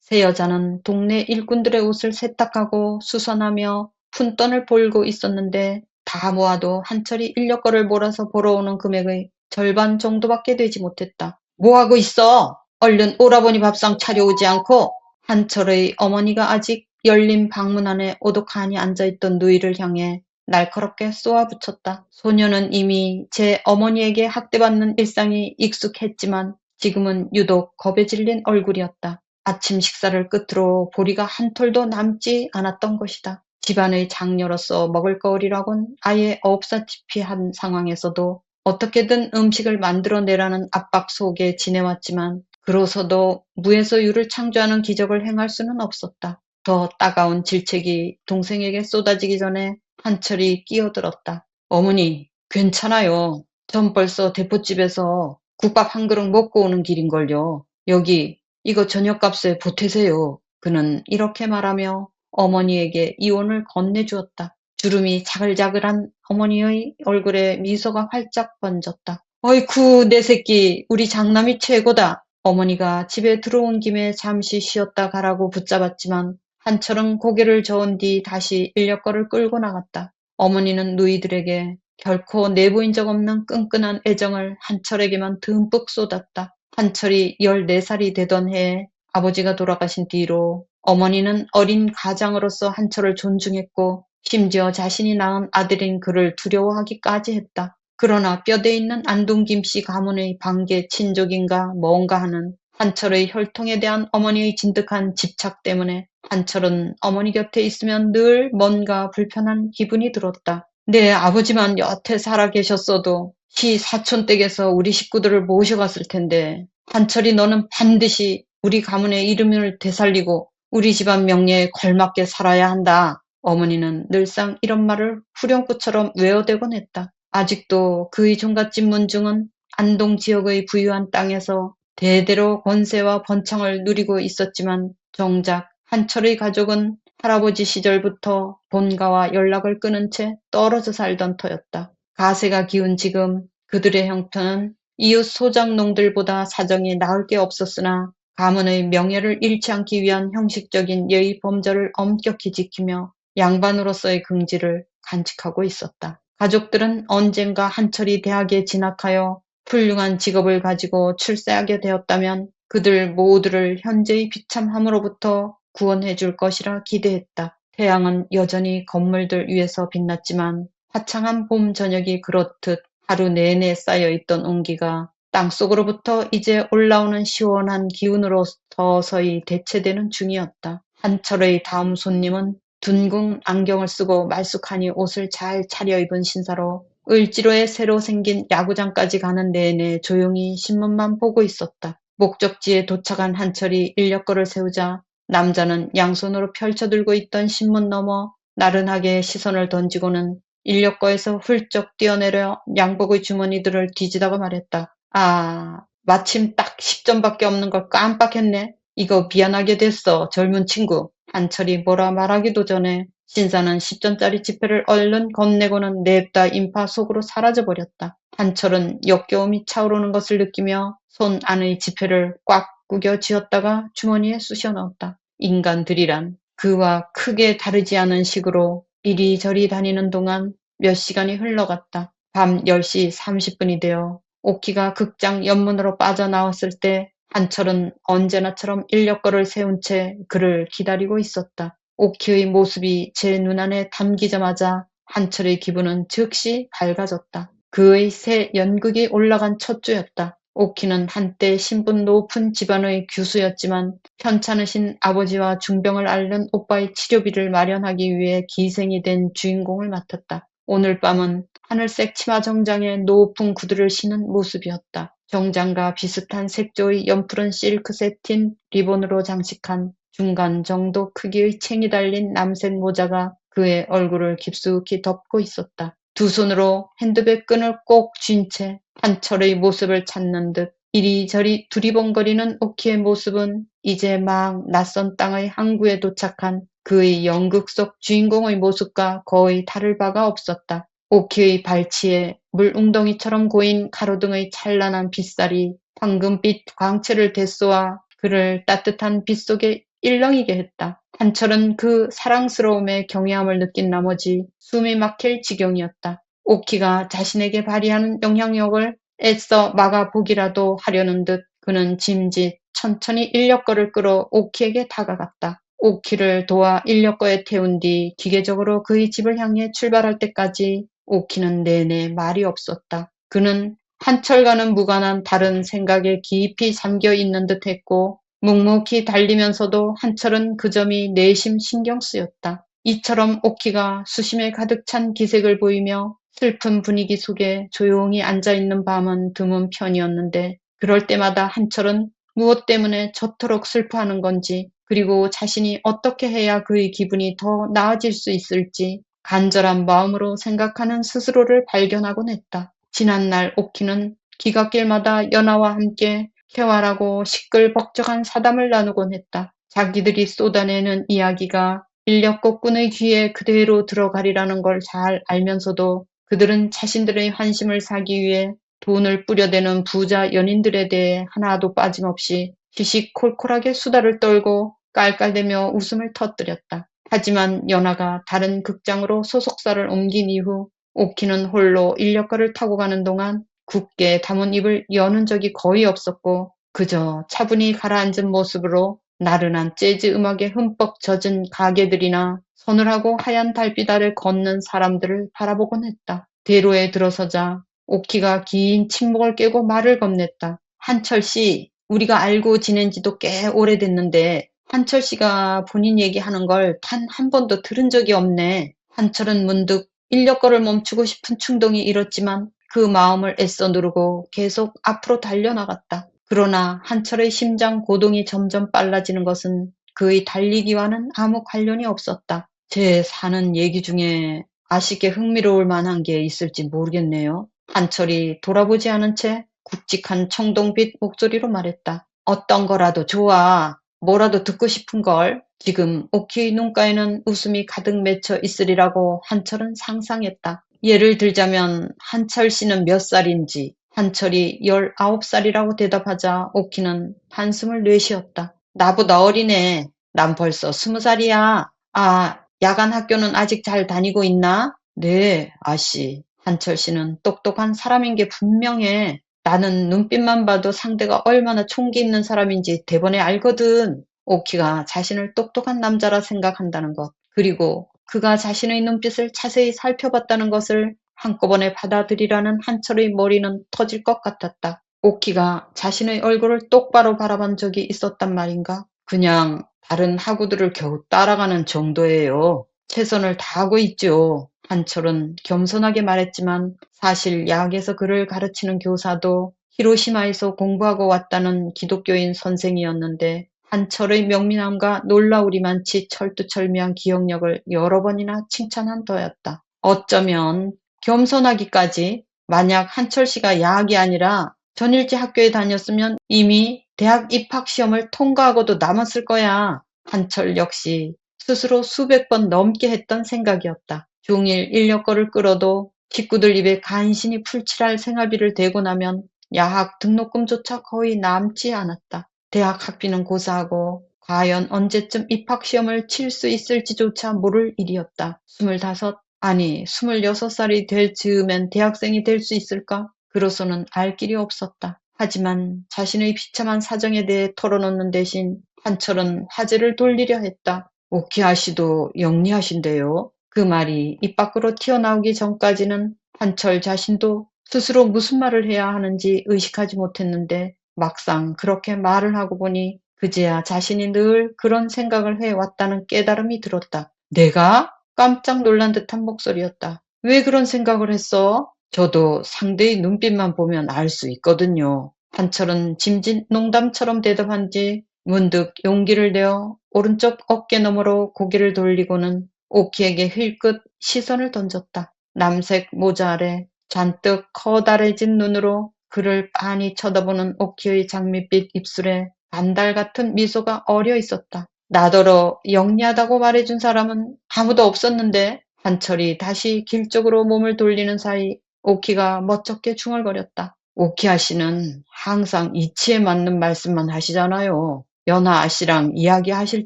세 여자는 동네 일꾼들의 옷을 세탁하고 수선하며 푼돈을 벌고 있었는데 다 모아도 한철이 인력거를 몰아서 벌어오는 금액의 절반 정도밖에 되지 못했다. 뭐하고 있어? 얼른 오라버니 밥상 차려오지 않고. 한철의 어머니가 아직 열린 방문 안에 오독하니 앉아있던 누이를 향해 날카롭게 쏘아붙였다. 소녀는 이미 제 어머니에게 학대받는 일상이 익숙했지만 지금은 유독 겁에 질린 얼굴이었다. 아침 식사를 끝으로 보리가 한 톨도 남지 않았던 것이다. 집안의 장녀로서 먹을거리라곤 아예 없사티피 한 상황에서도 어떻게든 음식을 만들어내라는 압박 속에 지내왔지만 그로서도 무에서 유를 창조하는 기적을 행할 수는 없었다. 더 따가운 질책이 동생에게 쏟아지기 전에 한철이 끼어들었다. 어머니, 괜찮아요. 전 벌써 대포집에서 국밥 한 그릇 먹고 오는 길인걸요. 여기 이거 저녁값에 보태세요. 그는 이렇게 말하며 어머니에게 이원을 건네주었다. 주름이 자글자글한 어머니의 얼굴에 미소가 활짝 번졌다. 어이쿠 내 새끼 우리 장남이 최고다. 어머니가 집에 들어온 김에 잠시 쉬었다 가라고 붙잡았지만 한철은 고개를 저은 뒤 다시 인력거를 끌고 나갔다. 어머니는 누이들에게 결코 내보인 적 없는 끈끈한 애정을 한철에게만 듬뿍 쏟았다. 한철이 14살이 되던 해에 아버지가 돌아가신 뒤로 어머니는 어린 가장으로서 한철을 존중했고 심지어 자신이 낳은 아들인 그를 두려워하기까지 했다. 그러나 뼈대 있는 안동김씨 가문의 반계 친족인가 뭔가 하는 한철의 혈통에 대한 어머니의 진득한 집착 때문에 한철은 어머니 곁에 있으면 늘 뭔가 불편한 기분이 들었다. 내 아버지만 여태 살아 계셨어도 시 사촌댁에서 우리 식구들을 모셔갔을 텐데 한철이 너는 반드시 우리 가문의 이름을 되살리고 우리 집안 명예에 걸맞게 살아야 한다. 어머니는 늘상 이런 말을 후렴구처럼 외워대곤 했다. 아직도 그의 종갓집 문중은 안동 지역의 부유한 땅에서 대대로 권세와 번창을 누리고 있었지만 정작 한철의 가족은 할아버지 시절부터 본가와 연락을 끊은 채 떨어져 살던 터였다. 가세가 기운 지금 그들의 형편은 이웃 소작농들보다 사정이 나을 게 없었으나 가문의 명예를 잃지 않기 위한 형식적인 예의 범절을 엄격히 지키며 양반으로서의 긍지를 간직하고 있었다. 가족들은 언젠가 한철이 대학에 진학하여 훌륭한 직업을 가지고 출세하게 되었다면 그들 모두를 현재의 비참함으로부터 구원해 줄 것이라 기대했다. 태양은 여전히 건물들 위에서 빛났지만 화창한 봄 저녁이 그렇듯 하루 내내 쌓여있던 온기가 땅속으로부터 이제 올라오는 시원한 기운으로 서서히 대체되는 중이었다. 한철의 다음 손님은 둔궁 안경을 쓰고 말쑥하니 옷을 잘 차려입은 신사로 을지로에 새로 생긴 야구장까지 가는 내내 조용히 신문만 보고 있었다. 목적지에 도착한 한철이 인력거를 세우자 남자는 양손으로 펼쳐들고 있던 신문 너머 나른하게 시선을 던지고는 인력거에서 훌쩍 뛰어내려 양복의 주머니들을 뒤지다가 말했다. 아, 마침 딱 10점밖에 없는 걸 깜빡했네. 이거 미안하게 됐어, 젊은 친구. 한철이 뭐라 말하기도 전에 신사는 10전짜리 지폐를 얼른 건네고는 냅다 인파 속으로 사라져버렸다. 한철은 역겨움이 차오르는 것을 느끼며 손 안의 지폐를 꽉 구겨 쥐었다가 주머니에 쑤셔 넣었다. 인간들이란 그와 크게 다르지 않은 식으로 이리저리 다니는 동안 몇 시간이 흘러갔다. 밤 10시 30분이 되어 오키가 극장 옆문으로 빠져나왔을 때 한철은 언제나처럼 인력거를 세운 채 그를 기다리고 있었다. 오키의 모습이 제 눈안에 담기자마자 한철의 기분은 즉시 밝아졌다. 그의 새 연극이 올라간 첫 주였다. 오키는 한때 신분 높은 집안의 규수였지만 편찮으신 아버지와 중병을 앓는 오빠의 치료비를 마련하기 위해 기생이 된 주인공을 맡았다. 오늘 밤은 하늘색 치마 정장에 높은 구두를 신은 모습이었다. 정장과 비슷한 색조의 연푸른 실크 세틴 리본으로 장식한 중간 정도 크기의 챙이 달린 남색 모자가 그의 얼굴을 깊숙이 덮고 있었다. 두 손으로 핸드백 끈을 꼭 쥔 채 한철의 모습을 찾는 듯 이리저리 두리번거리는 오키의 모습은 이제 막 낯선 땅의 항구에 도착한 그의 연극 속 주인공의 모습과 거의 다를 바가 없었다. 오키의 발치에 물웅덩이처럼 고인 가로등의 찬란한 빛살이 황금빛 광채를 대쏘아 그를 따뜻한 빛 속에 일렁이게 했다. 한철은 그 사랑스러움에 경외함을 느낀 나머지 숨이 막힐 지경이었다. 오키가 자신에게 발휘하는 영향력을 애써 막아보기라도 하려는 듯 그는 짐짓 천천히 인력거를 끌어 오키에게 다가갔다. 오키를 도와 인력거에 태운 뒤 기계적으로 그의 집을 향해 출발할 때까지 오키는 내내 말이 없었다. 그는 한철과는 무관한 다른 생각에 깊이 잠겨 있는 듯 했고 묵묵히 달리면서도 한철은 그 점이 내심 신경 쓰였다. 이처럼 오키가 수심에 가득 찬 기색을 보이며 슬픈 분위기 속에 조용히 앉아있는 밤은 드문 편이었는데 그럴 때마다 한철은 무엇 때문에 저토록 슬퍼하는 건지 그리고 자신이 어떻게 해야 그의 기분이 더 나아질 수 있을지 간절한 마음으로 생각하는 스스로를 발견하곤 했다. 지난날 오키는 기갓길마다 연하와 함께 쾌활하고 시끌벅적한 사담을 나누곤 했다. 자기들이 쏟아내는 이야기가 인력거꾼의 귀에 그대로 들어가리라는 걸 잘 알면서도 그들은 자신들의 환심을 사기 위해 돈을 뿌려대는 부자 연인들에 대해 하나도 빠짐없이 시시콜콜하게 수다를 떨고 깔깔대며 웃음을 터뜨렸다. 하지만 연하가 다른 극장으로 소속사를 옮긴 이후 오키는 홀로 인력거를 타고 가는 동안 굳게 담은 입을 여는 적이 거의 없었고 그저 차분히 가라앉은 모습으로 나른한 재즈 음악에 흠뻑 젖은 가게들이나 서늘하고 하얀 달빛 아래 걷는 사람들을 바라보곤 했다. 대로에 들어서자 오키가 긴 침묵을 깨고 말을 건넸다. 한철 씨, 우리가 알고 지낸 지도 꽤 오래됐는데 한철 씨가 본인 얘기하는 걸 단 한 번도 들은 적이 없네. 한철은 문득 인력거를 멈추고 싶은 충동이 일었지만 그 마음을 애써 누르고 계속 앞으로 달려나갔다. 그러나 한철의 심장 고동이 점점 빨라지는 것은 그의 달리기와는 아무 관련이 없었다. 제 사는 얘기 중에 아쉽게 흥미로울 만한 게 있을지 모르겠네요. 한철이 돌아보지 않은 채 굵직한 청동빛 목소리로 말했다. 어떤 거라도 좋아. 뭐라도 듣고 싶은 걸. 지금 오키의 눈가에는 웃음이 가득 맺혀 있으리라고 한철은 상상했다. 예를 들자면 한철 씨는 몇 살인지 한철이 19살이라고 대답하자 오키는 한숨을 내쉬었다. 나보다 어리네. 난 벌써 20살이야. 아, 야간 학교는 아직 잘 다니고 있나? 네, 아씨. 한철 씨는 똑똑한 사람인 게 분명해. 나는 눈빛만 봐도 상대가 얼마나 총기 있는 사람인지 대번에 알거든. 오키가 자신을 똑똑한 남자라 생각한다는 것, 그리고 그가 자신의 눈빛을 자세히 살펴봤다는 것을 한꺼번에 받아들이라는 한철의 머리는 터질 것 같았다. 오키가 자신의 얼굴을 똑바로 바라본 적이 있었단 말인가? 그냥 다른 학우들을 겨우 따라가는 정도예요. 최선을 다하고 있죠. 한철은 겸손하게 말했지만 사실 야학에서 그를 가르치는 교사도 히로시마에서 공부하고 왔다는 기독교인 선생이었는데 한철의 명민함과 놀라우리만치 철두철미한 기억력을 여러 번이나 칭찬한 터였다. 어쩌면 겸손하기까지 만약 한철 씨가 야학이 아니라 전일제 학교에 다녔으면 이미 대학 입학 시험을 통과하고도 남았을 거야. 한철 역시 스스로 수백 번 넘게 했던 생각이었다. 종일 인력거를 끌어도 식구들 입에 간신히 풀칠할 생활비를 대고 나면 야학 등록금조차 거의 남지 않았다. 대학 학비는 고사하고 과연 언제쯤 입학시험을 칠 수 있을지조차 모를 일이었다. 25, 아니 26살이 될 즈음엔 대학생이 될 수 있을까? 그로서는 알 길이 없었다. 하지만 자신의 비참한 사정에 대해 털어놓는 대신 한철은 화제를 돌리려 했다. 오키아 씨도 영리하신데요. 그 말이 입 밖으로 튀어나오기 전까지는 한철 자신도 스스로 무슨 말을 해야 하는지 의식하지 못했는데 막상 그렇게 말을 하고 보니 그제야 자신이 늘 그런 생각을 해왔다는 깨달음이 들었다. 내가? 깜짝 놀란 듯한 목소리였다. 왜 그런 생각을 했어? 저도 상대의 눈빛만 보면 알 수 있거든요. 한철은 짐짓 농담처럼 대답한 뒤 문득 용기를 내어 오른쪽 어깨 너머로 고개를 돌리고는 오키에게 힐끗 시선을 던졌다. 남색 모자 아래 잔뜩 커다래진 눈으로 그를 빤히 쳐다보는 오키의 장밋빛 입술에 반달 같은 미소가 어려 있었다. 나더러 영리하다고 말해준 사람은 아무도 없었는데 한철이 다시 길 쪽으로 몸을 돌리는 사이 오키가 멋쩍게 중얼거렸다. 오키아 씨는 항상 이치에 맞는 말씀만 하시잖아요. 연하 아씨랑 이야기하실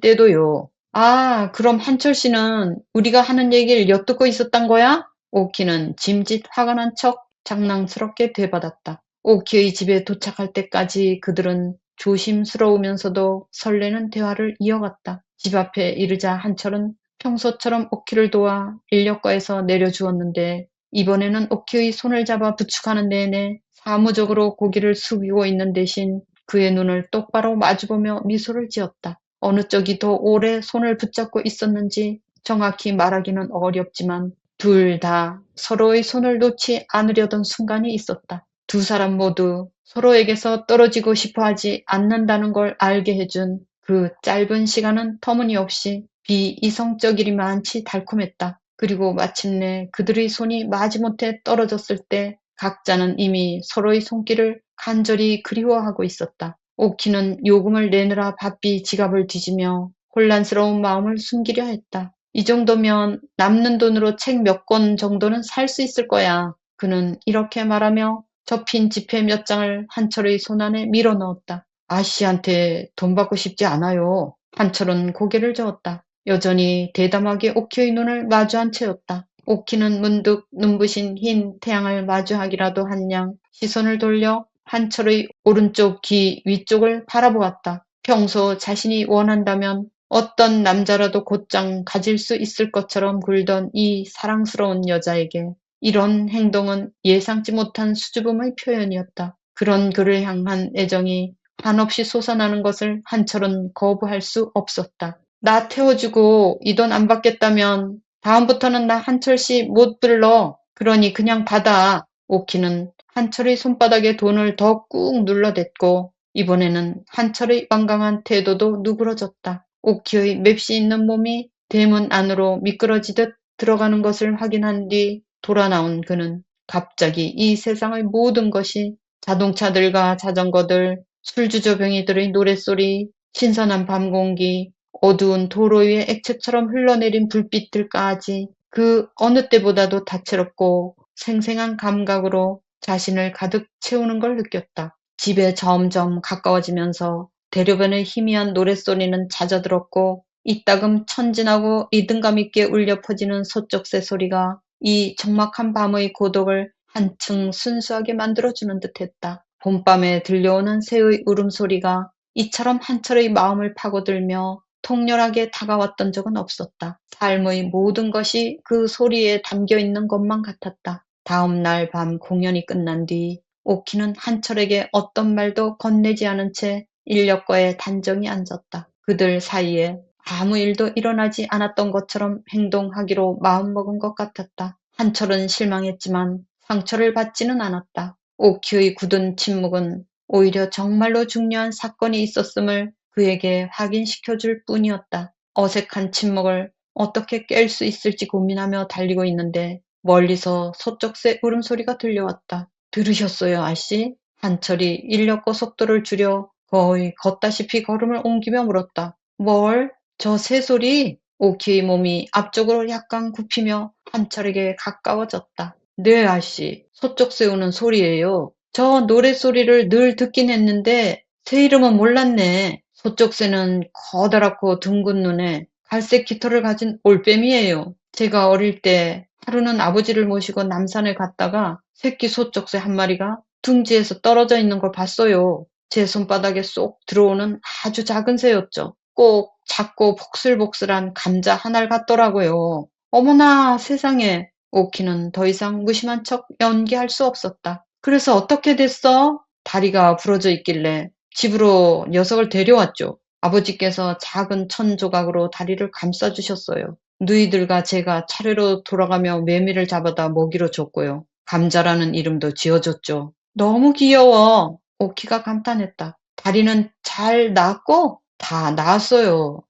때도요. 아, 그럼 한철 씨는 우리가 하는 얘기를 엿듣고 있었단 거야? 오키는 짐짓 화가 난 척 장난스럽게 되받았다. 오키의 집에 도착할 때까지 그들은 조심스러우면서도 설레는 대화를 이어갔다. 집 앞에 이르자 한철은 평소처럼 오키를 도와 인력거에서 내려주었는데 이번에는 오키의 손을 잡아 부축하는 내내 사무적으로 고개를 숙이고 있는 대신 그의 눈을 똑바로 마주보며 미소를 지었다. 어느 쪽이 더 오래 손을 붙잡고 있었는지 정확히 말하기는 어렵지만 둘 다 서로의 손을 놓지 않으려던 순간이 있었다. 두 사람 모두 서로에게서 떨어지고 싶어 하지 않는다는 걸 알게 해준 그 짧은 시간은 터무니없이 비이성적이리만치 달콤했다. 그리고 마침내 그들의 손이 마지못해 떨어졌을 때 각자는 이미 서로의 손길을 간절히 그리워하고 있었다. 오키는 요금을 내느라 바삐 지갑을 뒤지며 혼란스러운 마음을 숨기려 했다. 이 정도면 남는 돈으로 책 몇 권 정도는 살 수 있을 거야. 그는 이렇게 말하며 접힌 지폐 몇 장을 한철의 손안에 밀어 넣었다. 아씨한테 돈 받고 싶지 않아요. 한철은 고개를 저었다. 여전히 대담하게 오키의 눈을 마주한 채였다. 오키는 문득 눈부신 흰 태양을 마주하기라도 한 양 시선을 돌려 한철의 오른쪽 귀 위쪽을 바라보았다. 평소 자신이 원한다면 어떤 남자라도 곧장 가질 수 있을 것처럼 굴던 이 사랑스러운 여자에게 이런 행동은 예상치 못한 수줍음의 표현이었다. 그런 그를 향한 애정이 한없이 솟아나는 것을 한철은 거부할 수 없었다. 나 태워주고 이 돈 안 받겠다면 다음부터는 나 한철씨 못 불러. 그러니 그냥 받아. 오키는 한철의 손바닥에 돈을 더 꾹 눌러댔고 이번에는 한철의 완강한 태도도 누그러졌다. 오키의 맵시 있는 몸이 대문 안으로 미끄러지듯 들어가는 것을 확인한 뒤 돌아 나온 그는 갑자기 이 세상의 모든 것이 자동차들과 자전거들, 술주저병이들의 노랫소리, 신선한 밤 공기, 어두운 도로 위에 액체처럼 흘러내린 불빛들까지 그 어느 때보다도 다채롭고 생생한 감각으로 자신을 가득 채우는 걸 느꼈다. 집에 점점 가까워지면서 대로변의 희미한 노랫소리는 잦아들었고 이따금 천진하고 리듬감 있게 울려 퍼지는 소쩍새 소리가 이 적막한 밤의 고독을 한층 순수하게 만들어주는 듯했다. 봄밤에 들려오는 새의 울음소리가 이처럼 한철의 마음을 파고들며 통렬하게 다가왔던 적은 없었다. 삶의 모든 것이 그 소리에 담겨있는 것만 같았다. 다음 날 밤 공연이 끝난 뒤 오키는 한철에게 어떤 말도 건네지 않은 채 인력거에 단정히 앉았다. 그들 사이에 아무 일도 일어나지 않았던 것처럼 행동하기로 마음먹은 것 같았다. 한철은 실망했지만 상처를 받지는 않았다. 오키의 굳은 침묵은 오히려 정말로 중요한 사건이 있었음을 그에게 확인시켜줄 뿐이었다. 어색한 침묵을 어떻게 깰 수 있을지 고민하며 달리고 있는데 멀리서 소쩍새 울음소리가 들려왔다. 들으셨어요, 아씨? 한철이 인력거 속도를 줄여 거의 걷다시피 걸음을 옮기며 물었다. 뭘? 저 새소리? 오키의 몸이 앞쪽으로 약간 굽히며 한철에게 가까워졌다. 네, 아씨. 소쩍새 우는 소리예요. 저 노랫소리를 늘 듣긴 했는데 새 이름은 몰랐네. 소쩍새는 커다랗고 둥근 눈에 갈색 깃털을 가진 올빼미예요. 제가 어릴 때 하루는 아버지를 모시고 남산에 갔다가 새끼 소쩍새 한 마리가 둥지에서 떨어져 있는 걸 봤어요. 제 손바닥에 쏙 들어오는 아주 작은 새였죠. 꼭 작고 복슬복슬한 감자 한 알 같더라고요. 어머나 세상에. 오키는 더 이상 무심한 척 연기할 수 없었다. 그래서 어떻게 됐어? 다리가 부러져 있길래 집으로 녀석을 데려왔죠. 아버지께서 작은 천 조각으로 다리를 감싸주셨어요. 누이들과 제가 차례로 돌아가며 매미를 잡아다 먹이로 줬고요. 감자라는 이름도 지어줬죠. 너무 귀여워. 오키가 감탄했다. 다리는 잘 나았고? 다 나았어요.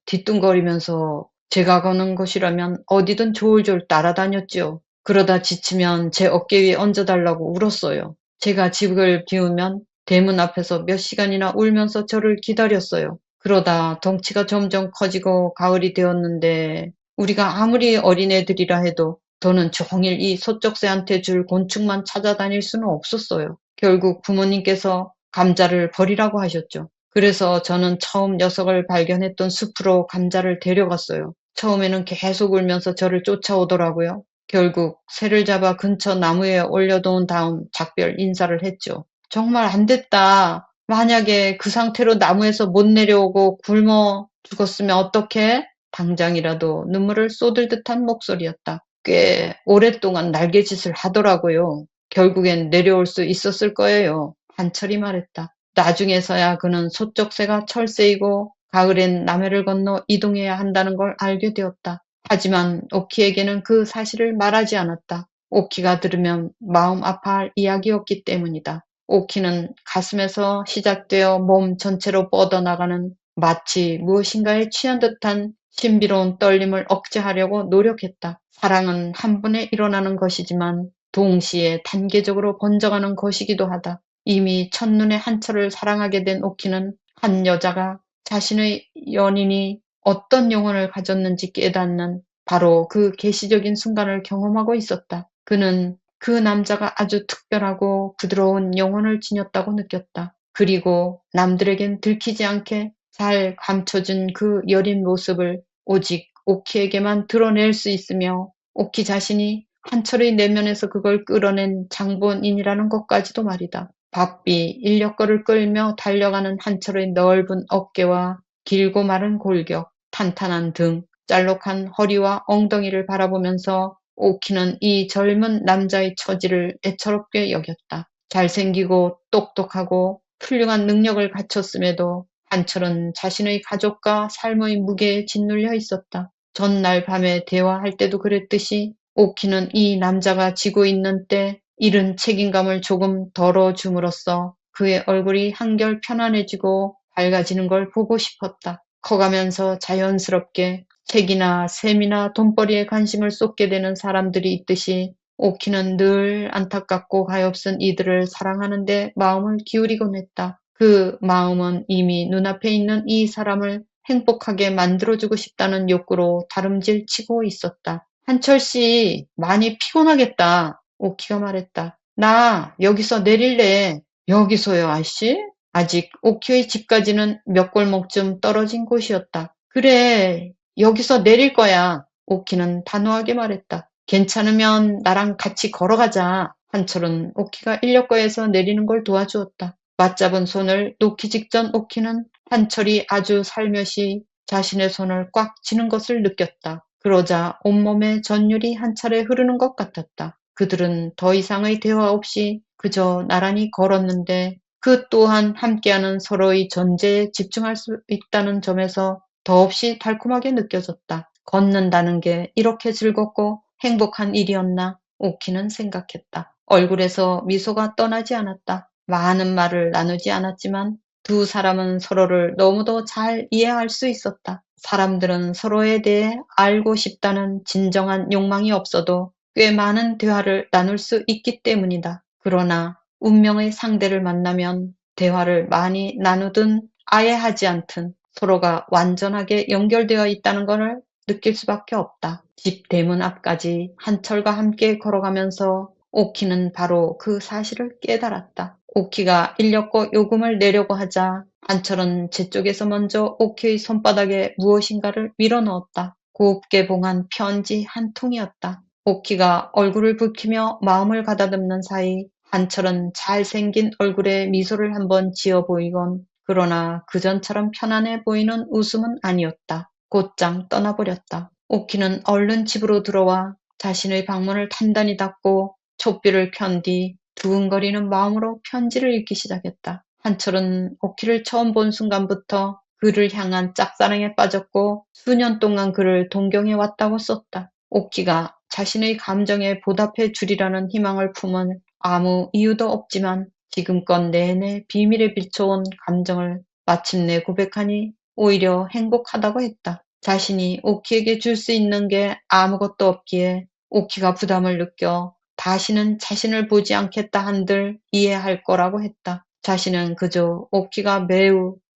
뒤뚱거리면서 제가 가는 곳이라면 어디든 졸졸 따라다녔지요. 그러다 지치면 제 어깨 위에 얹어달라고 울었어요. 제가 집을 비우면 대문 앞에서 몇 시간이나 울면서 저를 기다렸어요. 그러다 덩치가 점점 커지고 가을이 되었는데 우리가 아무리 어린애들이라 해도 더는 종일 이 소쩍새한테 줄 곤충만 찾아다닐 수는 없었어요. 결국 부모님께서 감자를 버리라고 하셨죠. 그래서 저는 처음 녀석을 발견했던 숲으로 감자를 데려갔어요. 처음에는 계속 울면서 저를 쫓아오더라고요. 결국 새를 잡아 근처 나무에 올려놓은 다음 작별 인사를 했죠. 정말 안 됐다. 만약에 그 상태로 나무에서 못 내려오고 굶어 죽었으면 어떡해? 당장이라도 눈물을 쏟을 듯한 목소리였다. 꽤 오랫동안 날개짓을 하더라고요. 결국엔 내려올 수 있었을 거예요. 한철이 말했다. 나중에서야 그는 소쩍새가 철새이고 가을엔 남해를 건너 이동해야 한다는 걸 알게 되었다. 하지만 오키에게는 그 사실을 말하지 않았다. 오키가 들으면 마음 아파할 이야기였기 때문이다. 오키는 가슴에서 시작되어 몸 전체로 뻗어나가는 마치 무엇인가에 취한 듯한 신비로운 떨림을 억제하려고 노력했다. 사랑은 한 번에 일어나는 것이지만 동시에 단계적으로 번져가는 것이기도 하다. 이미 첫눈에 한철을 사랑하게 된 오키는 한 여자가 자신의 연인이 어떤 영혼을 가졌는지 깨닫는 바로 그 계시적인 순간을 경험하고 있었다. 그는 그 남자가 아주 특별하고 부드러운 영혼을 지녔다고 느꼈다. 그리고 남들에겐 들키지 않게 잘 감춰진 그 여린 모습을 오직 오키에게만 드러낼 수 있으며 오키 자신이 한철의 내면에서 그걸 끌어낸 장본인이라는 것까지도 말이다. 바삐 인력거를 끌며 달려가는 한철의 넓은 어깨와 길고 마른 골격, 탄탄한 등, 짤록한 허리와 엉덩이를 바라보면서 오키는 이 젊은 남자의 처지를 애처롭게 여겼다. 잘생기고 똑똑하고 훌륭한 능력을 갖췄음에도 한철은 자신의 가족과 삶의 무게에 짓눌려 있었다. 전날 밤에 대화할 때도 그랬듯이 오키는 이 남자가 지고 있는 때 잃은 책임감을 조금 덜어줌으로써 그의 얼굴이 한결 편안해지고 밝아지는 걸 보고 싶었다. 커가면서 자연스럽게 책이나 셈이나 돈벌이에 관심을 쏟게 되는 사람들이 있듯이 오키는 늘 안타깝고 가엾은 이들을 사랑하는데 마음을 기울이곤 했다. 그 마음은 이미 눈앞에 있는 이 사람을 행복하게 만들어주고 싶다는 욕구로 다름질치고 있었다. 한철 씨, 많이 피곤하겠다. 오키가 말했다. 나 여기서 내릴래. 여기서요, 아씨? 아직 오키의 집까지는 몇 골목쯤 떨어진 곳이었다. 그래, 여기서 내릴 거야. 오키는 단호하게 말했다. 괜찮으면 나랑 같이 걸어가자. 한철은 오키가 인력거에서 내리는 걸 도와주었다. 맞잡은 손을 놓기 직전 오키는 한철이 아주 살며시 자신의 손을 꽉 쥐는 것을 느꼈다. 그러자 온몸에 전율이 한 차례 흐르는 것 같았다. 그들은 더 이상의 대화 없이 그저 나란히 걸었는데 그 또한 함께하는 서로의 존재에 집중할 수 있다는 점에서 더없이 달콤하게 느껴졌다. 걷는다는 게 이렇게 즐겁고 행복한 일이었나? 오키는 생각했다. 얼굴에서 미소가 떠나지 않았다. 많은 말을 나누지 않았지만 두 사람은 서로를 너무도 잘 이해할 수 있었다. 사람들은 서로에 대해 알고 싶다는 진정한 욕망이 없어도 꽤 많은 대화를 나눌 수 있기 때문이다. 그러나 운명의 상대를 만나면 대화를 많이 나누든 아예 하지 않든 서로가 완전하게 연결되어 있다는 것을 느낄 수밖에 없다. 집 대문 앞까지 한철과 함께 걸어가면서 오키는 바로 그 사실을 깨달았다. 오키가 인력거 요금을 내려고 하자 한철은 제 쪽에서 먼저 오키의 손바닥에 무엇인가를 밀어넣었다. 곱게 봉한 편지 한 통이었다. 오키가 얼굴을 붉히며 마음을 가다듬는 사이 한철은 잘생긴 얼굴에 미소를 한번 지어 보이곤 그러나 그전처럼 편안해 보이는 웃음은 아니었다. 곧장 떠나버렸다. 오키는 얼른 집으로 들어와 자신의 방문을 단단히 닫고 촛불을 켠 뒤 두근거리는 마음으로 편지를 읽기 시작했다. 한철은 오키를 처음 본 순간부터 그를 향한 짝사랑에 빠졌고 수년 동안 그를 동경해 왔다고 썼다. 오키가 자신의 감정에 보답해 주리라는 희망을 품은 아무 이유도 없지만 지금껏 내내 비밀에 비춰온 감정을 마침내 고백하니 오히려 행복하다고 했다. 자신이 오키에게 줄 수 있는 게 아무것도 없기에 오키가 부담을 느껴 다시는 자신을 보지 않겠다 한들 이해할 거라고 했다. 자신은 그저 오키가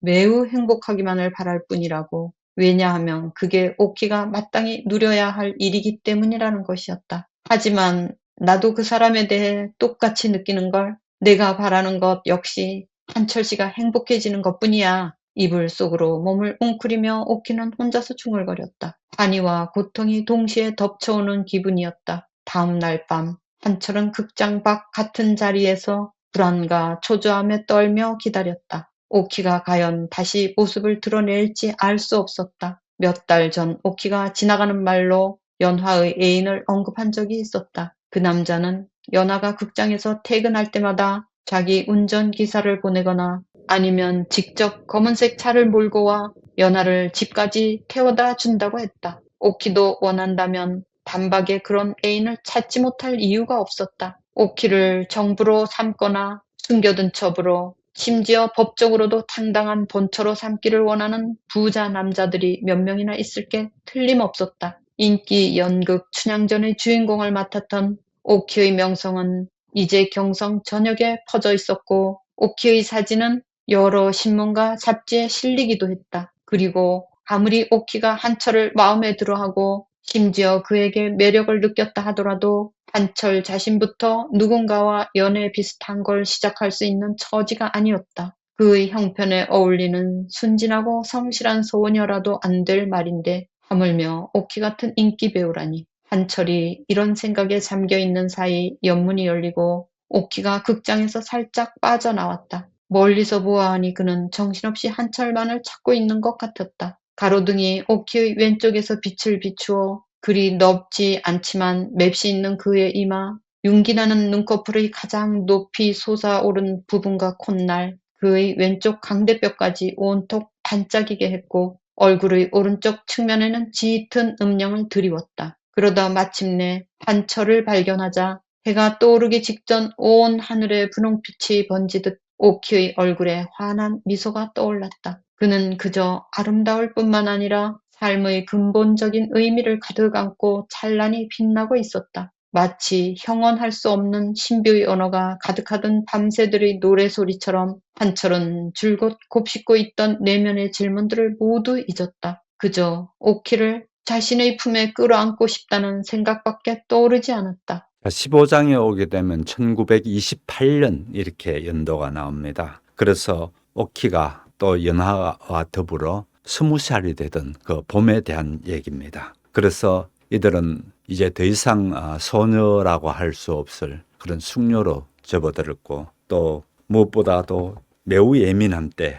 매우 행복하기만을 바랄 뿐이라고. 왜냐하면 그게 오키가 마땅히 누려야 할 일이기 때문이라는 것이었다. 하지만 나도 그 사람에 대해 똑같이 느끼는 걸 내가 바라는 것 역시 한철 씨가 행복해지는 것뿐이야. 이불 속으로 몸을 웅크리며 오키는 혼자서 중얼거렸다. 한이와 고통이 동시에 덮쳐오는 기분이었다. 다음 날 밤 한철은 극장 밖 같은 자리에서 불안과 초조함에 떨며 기다렸다. 오키가 과연 다시 모습을 드러낼지 알 수 없었다. 몇 달 전 오키가 지나가는 말로 연화의 애인을 언급한 적이 있었다. 그 남자는 연하가 극장에서 퇴근할 때마다 자기 운전기사를 보내거나 아니면 직접 검은색 차를 몰고 와 연하를 집까지 태워다 준다고 했다. 오키도 원한다면 단박에 그런 애인을 찾지 못할 이유가 없었다. 오키를 정부로 삼거나 숨겨둔 첩으로 심지어 법적으로도 당당한 본처로 삼기를 원하는 부자 남자들이 몇 명이나 있을 게 틀림없었다. 인기 연극 춘향전의 주인공을 맡았던 오키의 명성은 이제 경성 전역에 퍼져 있었고 오키의 사진은 여러 신문과 잡지에 실리기도 했다. 그리고 아무리 오키가 한철을 마음에 들어하고 심지어 그에게 매력을 느꼈다 하더라도 한철 자신부터 누군가와 연애 비슷한 걸 시작할 수 있는 처지가 아니었다. 그의 형편에 어울리는 순진하고 성실한 소녀라도 안 될 말인데 하물며 오키 같은 인기 배우라니. 한철이 이런 생각에 잠겨있는 사이 연문이 열리고 오키가 극장에서 살짝 빠져나왔다. 멀리서 보아하니 그는 정신없이 한철만을 찾고 있는 것 같았다. 가로등이 오키의 왼쪽에서 빛을 비추어 그리 넓지 않지만 맵시 있는 그의 이마, 윤기나는 눈꺼풀의 가장 높이 솟아오른 부분과 콧날, 그의 왼쪽 강대뼈까지 온통 반짝이게 했고 얼굴의 오른쪽 측면에는 짙은 음영을 드리웠다. 그러다 마침내 한철을 발견하자 해가 떠오르기 직전 온 하늘에 분홍빛이 번지듯 오키의 얼굴에 환한 미소가 떠올랐다. 그는 그저 아름다울 뿐만 아니라 삶의 근본적인 의미를 가득 안고 찬란히 빛나고 있었다. 마치 형언할 수 없는 신비의 언어가 가득하던 밤새들의 노래소리처럼 한철은 줄곧 곱씹고 있던 내면의 질문들을 모두 잊었다. 그저 오키를 자신의 품에 끌어안고 싶다는 생각밖에 떠오르지 않았다. 15장에 오게 되면 1928년 이렇게 연도가 나옵니다. 그래서 오키가 또 연하와 더불어 20살이 되던 그 봄에 대한 얘기입니다. 그래서 이들은 이제 더 이상 소녀라고 할 수 없을 그런 숙녀로 접어들었고 또 무엇보다도 매우 예민한 때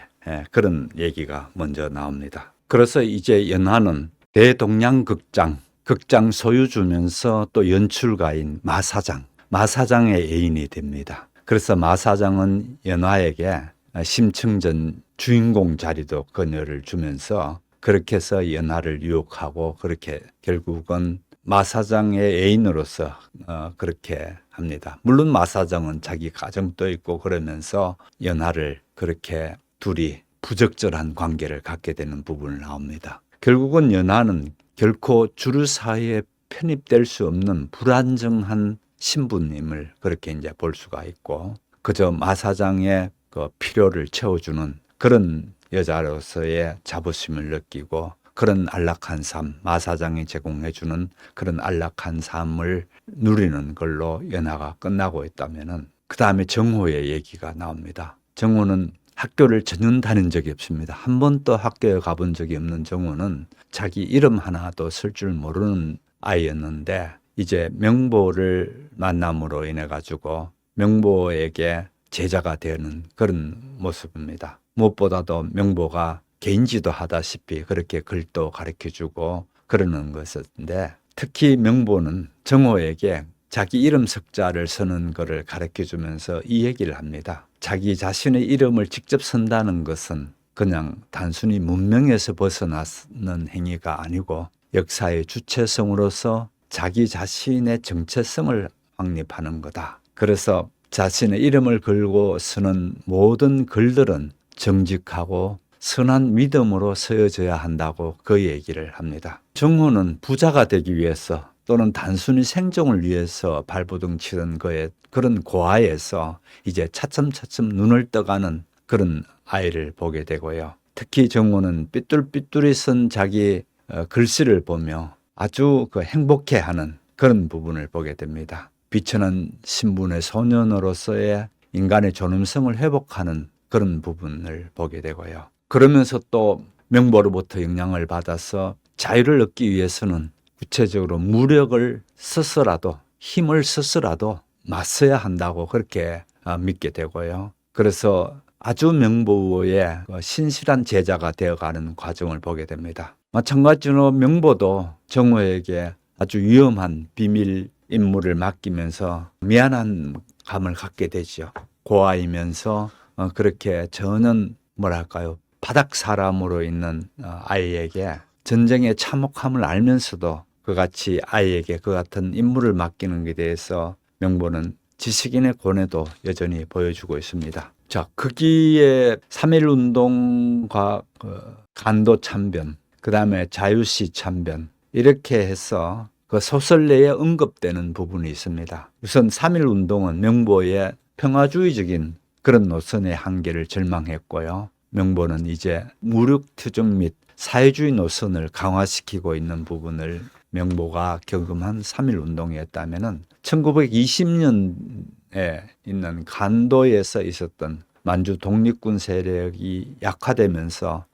그런 얘기가 먼저 나옵니다. 그래서 이제 연하는 대동양극장 극장 소유주면서 또 연출가인 마사장의 애인이 됩니다. 그래서 마사장은 연하에게 심층전 주인공 자리도 그녀를 주면서 그렇게 해서 연하를 유혹하고 그렇게 결국은 마사장의 애인으로서 그렇게 합니다. 물론 마사장은 자기 가정도 있고 그러면서 연하를 그렇게 둘이 부적절한 관계를 갖게 되는 부분을 나옵니다. 결국은 연하는 결코 주류 사회에 편입될 수 없는 불안정한 신부님을 그렇게 이제 볼 수가 있고 그저 마사장의 그 필요를 채워주는 그런 여자로서의 자부심을 느끼고 그런 안락한 삶, 마사장이 제공해주는 그런 안락한 삶을 누리는 걸로 연하가 끝나고 있다면은 그 다음에 정호의 얘기가 나옵니다. 정호는 학교를 전혀 다닌 적이 없습니다. 한 번도 학교에 가본 적이 없는 정호는 자기 이름 하나도 쓸 줄 모르는 아이였는데 이제 명보를 만남으로 인해 가지고 명보에게 제자가 되는 그런 모습입니다. 무엇보다도 명보가 개인지도 하다시피 그렇게 글도 가르쳐주고 그러는 것인데 특히 명보는 정호에게 자기 이름 석자를 쓰는 것을 가르쳐주면서 이 얘기를 합니다. 자기 자신의 이름을 직접 쓴다는 것은 그냥 단순히 문명에서 벗어나는 행위가 아니고 역사의 주체성으로서 자기 자신의 정체성을 확립하는 거다. 그래서 자신의 이름을 걸고 쓰는 모든 글들은 정직하고 선한 믿음으로 쓰여져야 한다고 그 얘기를 합니다. 정호는 부자가 되기 위해서 또는 단순히 생존을 위해서 발버둥 치던 그런 고아에서 이제 차츰차츰 눈을 떠가는 그런 아이를 보게 되고요. 특히 정호는 삐뚤삐뚤이 쓴 자기 글씨를 보며 아주 행복해하는 그런 부분을 보게 됩니다. 비천한 신분의 소년으로서의 인간의 존엄성을 회복하는 그런 부분을 보게 되고요. 그러면서 또 명보로부터 영향을 받아서 자유를 얻기 위해서는 구체적으로 무력을 써서라도 힘을 써서라도 맞서야 한다고 그렇게 믿게 되고요. 그래서 아주 명보의 신실한 제자가 되어가는 과정을 보게 됩니다. 마찬가지로 명보도 정호에게 아주 위험한 비밀 임무를 맡기면서 미안한 감을 갖게 되죠. 고아이면서 그렇게 저는 뭐랄까요, 바닥 사람으로 있는 아이에게 전쟁의 참혹함을 알면서도 그같이 아이에게 그 같은 임무를 맡기는 것에 대해서 명보는 지식인의 고뇌도 여전히 보여주고 있습니다. 자, 거기에 3.1운동과 간도 참변, 그 다음에 자유시 참변, 이렇게 해서 그 소설 내에 언급되는 부분이 있습니다. 우선 3.1운동은 명보의 평화주의적인 그런 노선의 한계를 절망했고요. 명보는 이제 무력투쟁 및 사회주의 노선을 강화시키고 있는 부분을 명보가 경험한 3.1운동이었다면 1920년에 있는 간도에서 있었던 만주 독립군 세력이 약화되면서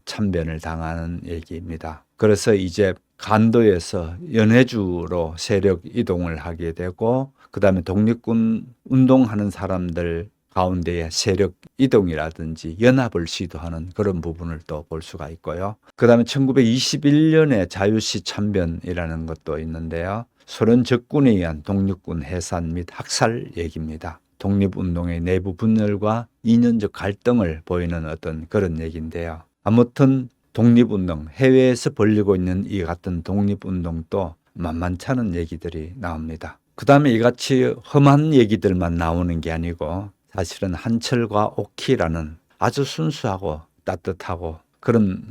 참변을 당하는 얘기입니다. 그래서 이제 간도에서 연해주로 세력 이동을 하게 되고 그 다음에 독립군 운동하는 사람들 가운데에 세력 이동이라든지 연합을 시도하는 그런 부분을 또 볼 수가 있고요. 그 다음에 1921년에 자유시 참변이라는 것도 있는데요. 소련 적군에 의한 독립군 해산 및 학살 얘기입니다. 독립운동의 내부 분열과 이념적 갈등을 보이는 어떤 그런 얘기인데요. 아무튼 독립운동, 해외에서 벌리고 있는 이 같은 독립운동도 만만찮은 얘기들이 나옵니다. 그 다음에 이같이 험한 얘기들만 나오는 게 아니고 사실은 한철과 오키라는 아주 순수하고 따뜻하고 그런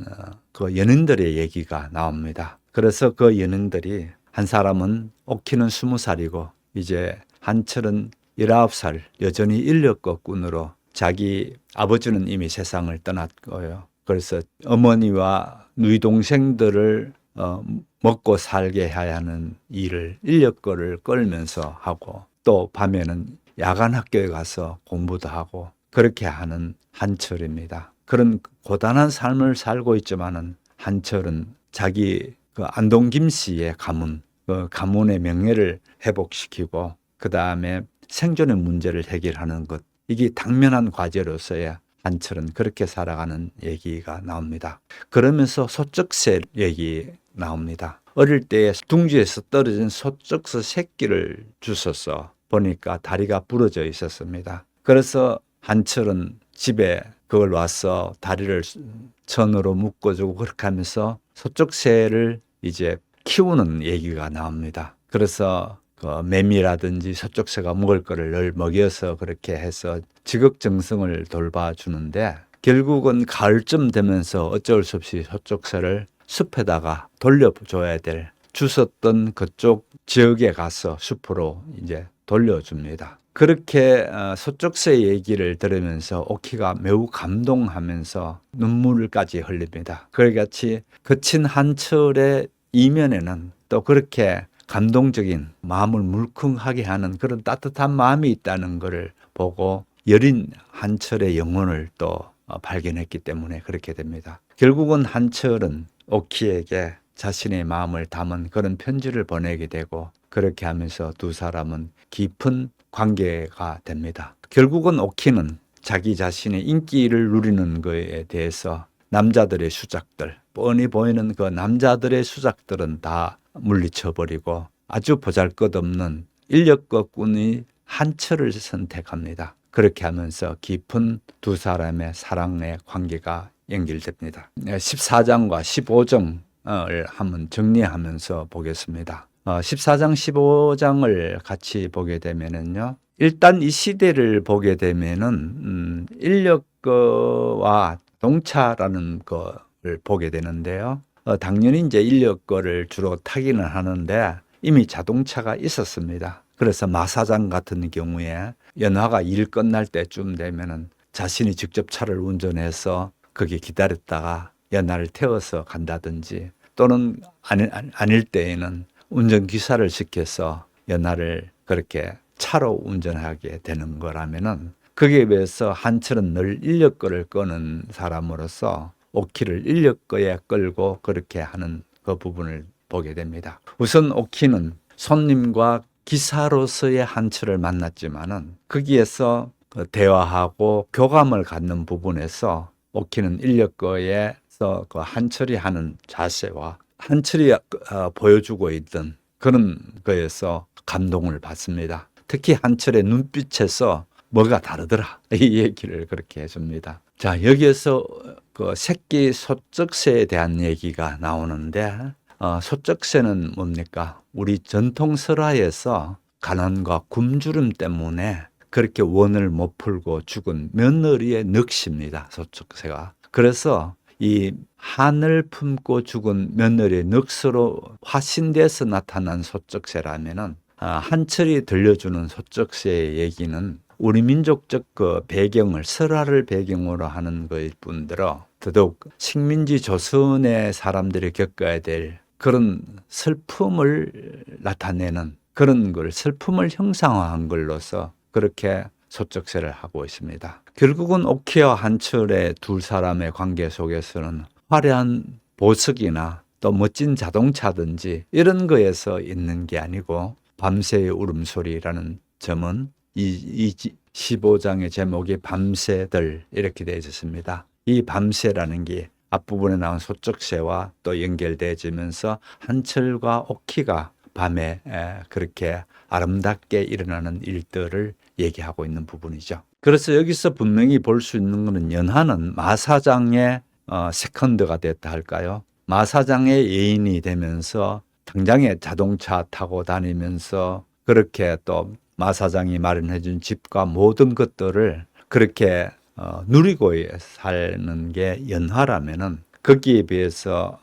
그 연인들의 얘기가 나옵니다. 그래서 그 연인들이 한 사람은 오키는 20살이고 이제 한철은 19살 여전히 인력거꾼으로 자기 아버지는 이미 세상을 떠났고요. 그래서 어머니와 누이 동생들을 먹고 살게 해야 하는 일을 인력거를 끌면서 하고 또 밤에는 야간 학교에 가서 공부도 하고 그렇게 하는 한철입니다. 그런 고단한 삶을 살고 있지만은 한철은 자기 그 안동 김씨의 가문, 그 가문의 명예를 회복시키고 그 다음에 생존의 문제를 해결하는 것, 이게 당면한 과제로서의 한철은 그렇게 살아가는 얘기가 나옵니다. 그러면서 소쩍새 얘기 나옵니다. 어릴 때 둥지에서 떨어진 소쩍새 새끼를 주워서 보니까 다리가 부러져 있었습니다. 그래서 한철은 집에 그걸 와서 다리를 천으로 묶어주고 그렇게 하면서 소쩍새를 이제 키우는 얘기가 나옵니다. 그래서 그 매미라든지 소쩍새가 먹을 거를 늘 먹여서 그렇게 해서 지극정성을 돌봐주는데 결국은 가을쯤 되면서 어쩔 수 없이 소쩍새를 숲에다가 돌려줘야 될 주웠던 그쪽 지역에 가서 숲으로 이제 돌려줍니다. 그렇게 소쩍새 얘기를 들으면서 오키가 매우 감동하면서 눈물까지 흘립니다. 그같이 거친 한철의 이면에는 또 그렇게 감동적인 마음을 물컹하게 하는 그런 따뜻한 마음이 있다는 것을 보고 여린 한철의 영혼을 또 발견했기 때문에 그렇게 됩니다. 결국은 한철은 오키에게 자신의 마음을 담은 그런 편지를 보내게 되고 그렇게 하면서 두 사람은 깊은 관계가 됩니다. 결국은 오키는 자기 자신의 인기를 누리는 것에 대해서 남자들의 수작들, 뻔히 보이는 그 남자들의 수작들은 다 물리쳐버리고 아주 보잘것없는 인력거꾼이 한철을 선택합니다. 그렇게 하면서 깊은 두 사람의 사랑의 관계가 연결됩니다. 14장과 15장을 한번 정리하면서 보겠습니다. 14장, 15장을 같이 보게 되면은요. 일단 이 시대를 보게 되면은 인력거와 자동차라는 것을 보게 되는데요. 당연히 이제 인력거를 주로 타기는 하는데 이미 자동차가 있었습니다. 그래서 마사장 같은 경우에 연화가 일 끝날 때쯤 되면은 자신이 직접 차를 운전해서 거기 기다렸다가 연화를 태워서 간다든지 또는 아닐 때에는 운전기사를 시켜서 연화를 그렇게 차로 운전하게 되는 거라면은 거기에 비해서 한철은 늘 인력거를 끄는 사람으로서 오키를 인력거에 끌고 그렇게 하는 그 부분을 보게 됩니다. 우선 오키는 손님과 기사로서의 한철을 만났지만은 거기에서 대화하고 교감을 갖는 부분에서 오키는 인력거에서 그 한철이 하는 자세와 한철이 보여주고 있던 그런 거에서 감동을 받습니다. 특히 한철의 눈빛에서 뭐가 다르더라. 이 얘기를 그렇게 해줍니다. 자, 여기에서 그 새끼 소쩍새에 대한 얘기가 나오는데, 소쩍새는 뭡니까? 우리 전통 설화에서 가난과 굶주림 때문에 그렇게 원을 못 풀고 죽은 며느리의 넋입니다. 소쩍새가. 그래서 이 한을 품고 죽은 며느리의 넋으로 화신돼서 나타난 소쩍새라면은, 한철이 들려주는 소쩍새의 얘기는 우리 민족적 그 배경을 설화를 배경으로 하는 것일 뿐더러 더더욱 식민지 조선의 사람들이 겪어야 될 그런 슬픔을 나타내는 그런 걸, 슬픔을 형상화한 걸로서 그렇게 소쩍새를 하고 있습니다. 결국은 옥희와 한철의 두 사람의 관계 속에서는 화려한 보석이나 또 멋진 자동차든지 이런 거에서 있는 게 아니고, 밤새의 울음소리라는 점은 이 15장의 제목이 밤새들 이렇게 되어 있습니다. 이 밤새라는 게 앞부분에 나온 소쩍새와 또 연결되어지면서 한철과 옥희가 밤에 그렇게 아름답게 일어나는 일들을 얘기하고 있는 부분이죠. 그래서 여기서 분명히 볼 수 있는 것은 연하는 마사장의 세컨드가 됐다 할까요? 마사장의 예인이 되면서 당장에 자동차 타고 다니면서 그렇게 또 마사장이 마련해 준 집과 모든 것들을 그렇게 누리고 사는 게 연하라면은, 거기에 비해서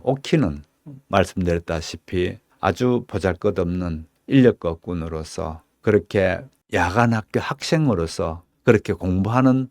옥희는 말씀드렸다시피 아주 보잘것없는 인력거꾼으로서 그렇게 야간학교 학생으로서 그렇게 공부하는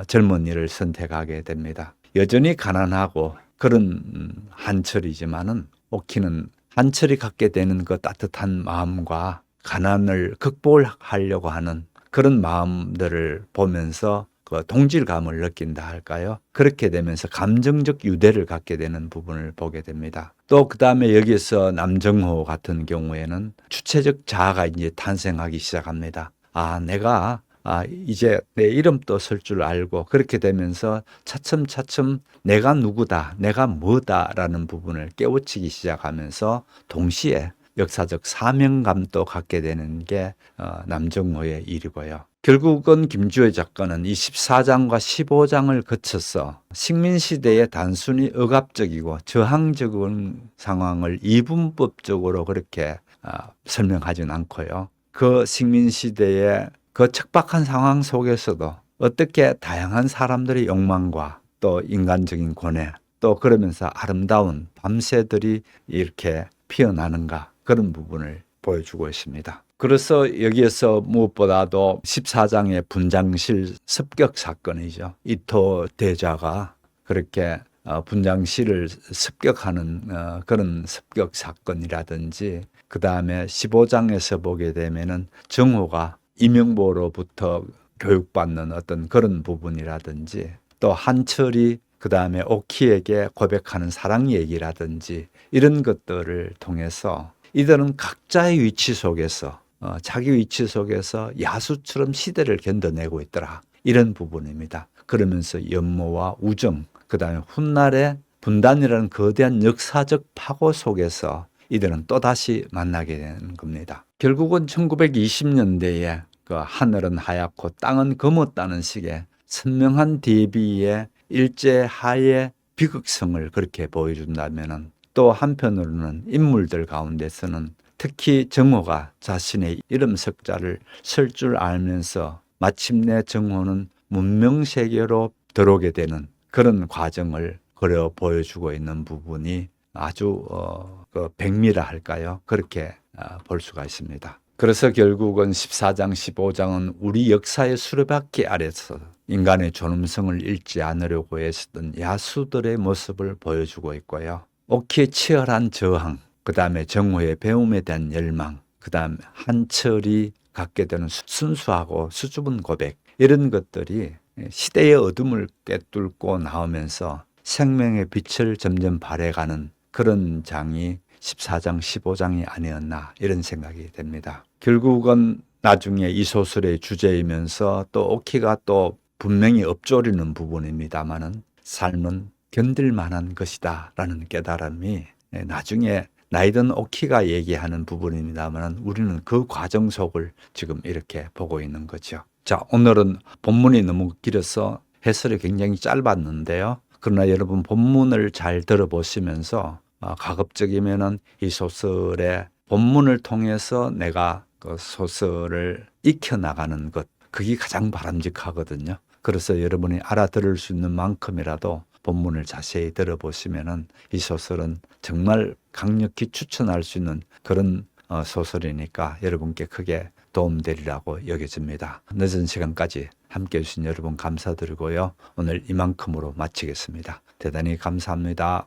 젊은이를 선택하게 됩니다. 여전히 가난하고 그런 한철이지만은 옥희는 한철이 갖게 되는 그 따뜻한 마음과 가난을 극복하려고 하는 그런 마음들을 보면서 그 동질감을 느낀다 할까요? 그렇게 되면서 감정적 유대를 갖게 되는 부분을 보게 됩니다. 또 그 다음에 여기서 남정호 같은 경우에는 주체적 자아가 이제 탄생하기 시작합니다. 내가 이제 내 이름도 쓸 줄 알고, 그렇게 되면서 차츰차츰 내가 누구다, 내가 뭐다라는 부분을 깨우치기 시작하면서 동시에 역사적 사명감도 갖게 되는 게 남정호의 일이고요. 결국은 김주혜 작가는 이 14장과 15장을 거쳐서 식민시대의 단순히 억압적이고 저항적인 상황을 이분법적으로 그렇게 설명하진 않고요. 그 식민시대의 그 척박한 상황 속에서도 어떻게 다양한 사람들의 욕망과 또 인간적인 고뇌, 또 그러면서 아름다운 밤새들이 이렇게 피어나는가, 그런 부분을 보여주고 있습니다. 그래서 여기에서 무엇보다도 14장의 분장실 습격 사건이죠. 이토 대자가 그렇게 분장실을 습격하는 그런 습격 사건이라든지, 그 다음에 15장에서 보게 되면은 정호가 이명보로부터 교육받는 어떤 그런 부분이라든지, 또 한철이 그 다음에 옥희에게 고백하는 사랑 얘기라든지, 이런 것들을 통해서 이들은 각자의 위치 속에서 자기 위치 속에서 야수처럼 시대를 견뎌내고 있더라, 이런 부분입니다. 그러면서 연모와 우정, 그 다음에 훗날의 분단이라는 거대한 역사적 파고 속에서 이들은 또다시 만나게 되는 겁니다. 결국은 1920년대에 그 하늘은 하얗고 땅은 검었다는 식의 선명한 대비의 일제하의 비극성을 그렇게 보여준다면은, 또 한편으로는 인물들 가운데서는 특히 정호가 자신의 이름 석자를 쓸 줄 알면서 마침내 정호는 문명세계로 들어오게 되는 그런 과정을 그려 보여주고 있는 부분이 아주 백미라 할까요? 그렇게 볼 수가 있습니다. 그래서 결국은 14장, 15장은 우리 역사의 수레바퀴 아래서 인간의 존엄성을 잃지 않으려고 애쓰던 야수들의 모습을 보여주고 있고요. 옥희의 치열한 저항, 그 다음에 정호의 배움에 대한 열망, 그 다음에 한철이 갖게 되는 순수하고 수줍은 고백, 이런 것들이 시대의 어둠을 꿰뚫고 나오면서 생명의 빛을 점점 발해가는 그런 장이 14장, 15장이 아니었나, 이런 생각이 됩니다. 결국은 나중에 이 소설의 주제이면서 또 옥희가 또 분명히 읊조리는 부분입니다마는 삶은 견딜 만한 것이다 라는 깨달음이 나중에 나이든 오키가 얘기하는 부분입니다만 우리는 그 과정 속을 지금 이렇게 보고 있는 거죠. 자, 오늘은 본문이 너무 길어서 해설이 굉장히 짧았는데요. 그러나 여러분 본문을 잘 들어보시면서 가급적이면은 이 소설의 본문을 통해서 내가 그 소설을 익혀나가는 것, 그게 가장 바람직하거든요. 그래서 여러분이 알아들을 수 있는 만큼이라도 본문을 자세히 들어보시면은 이 소설은 정말 강력히 추천할 수 있는 그런 소설이니까 여러분께 크게 도움되리라고 여겨집니다. 늦은 시간까지 함께 해주신 여러분 감사드리고요. 오늘 이만큼으로 마치겠습니다. 대단히 감사합니다.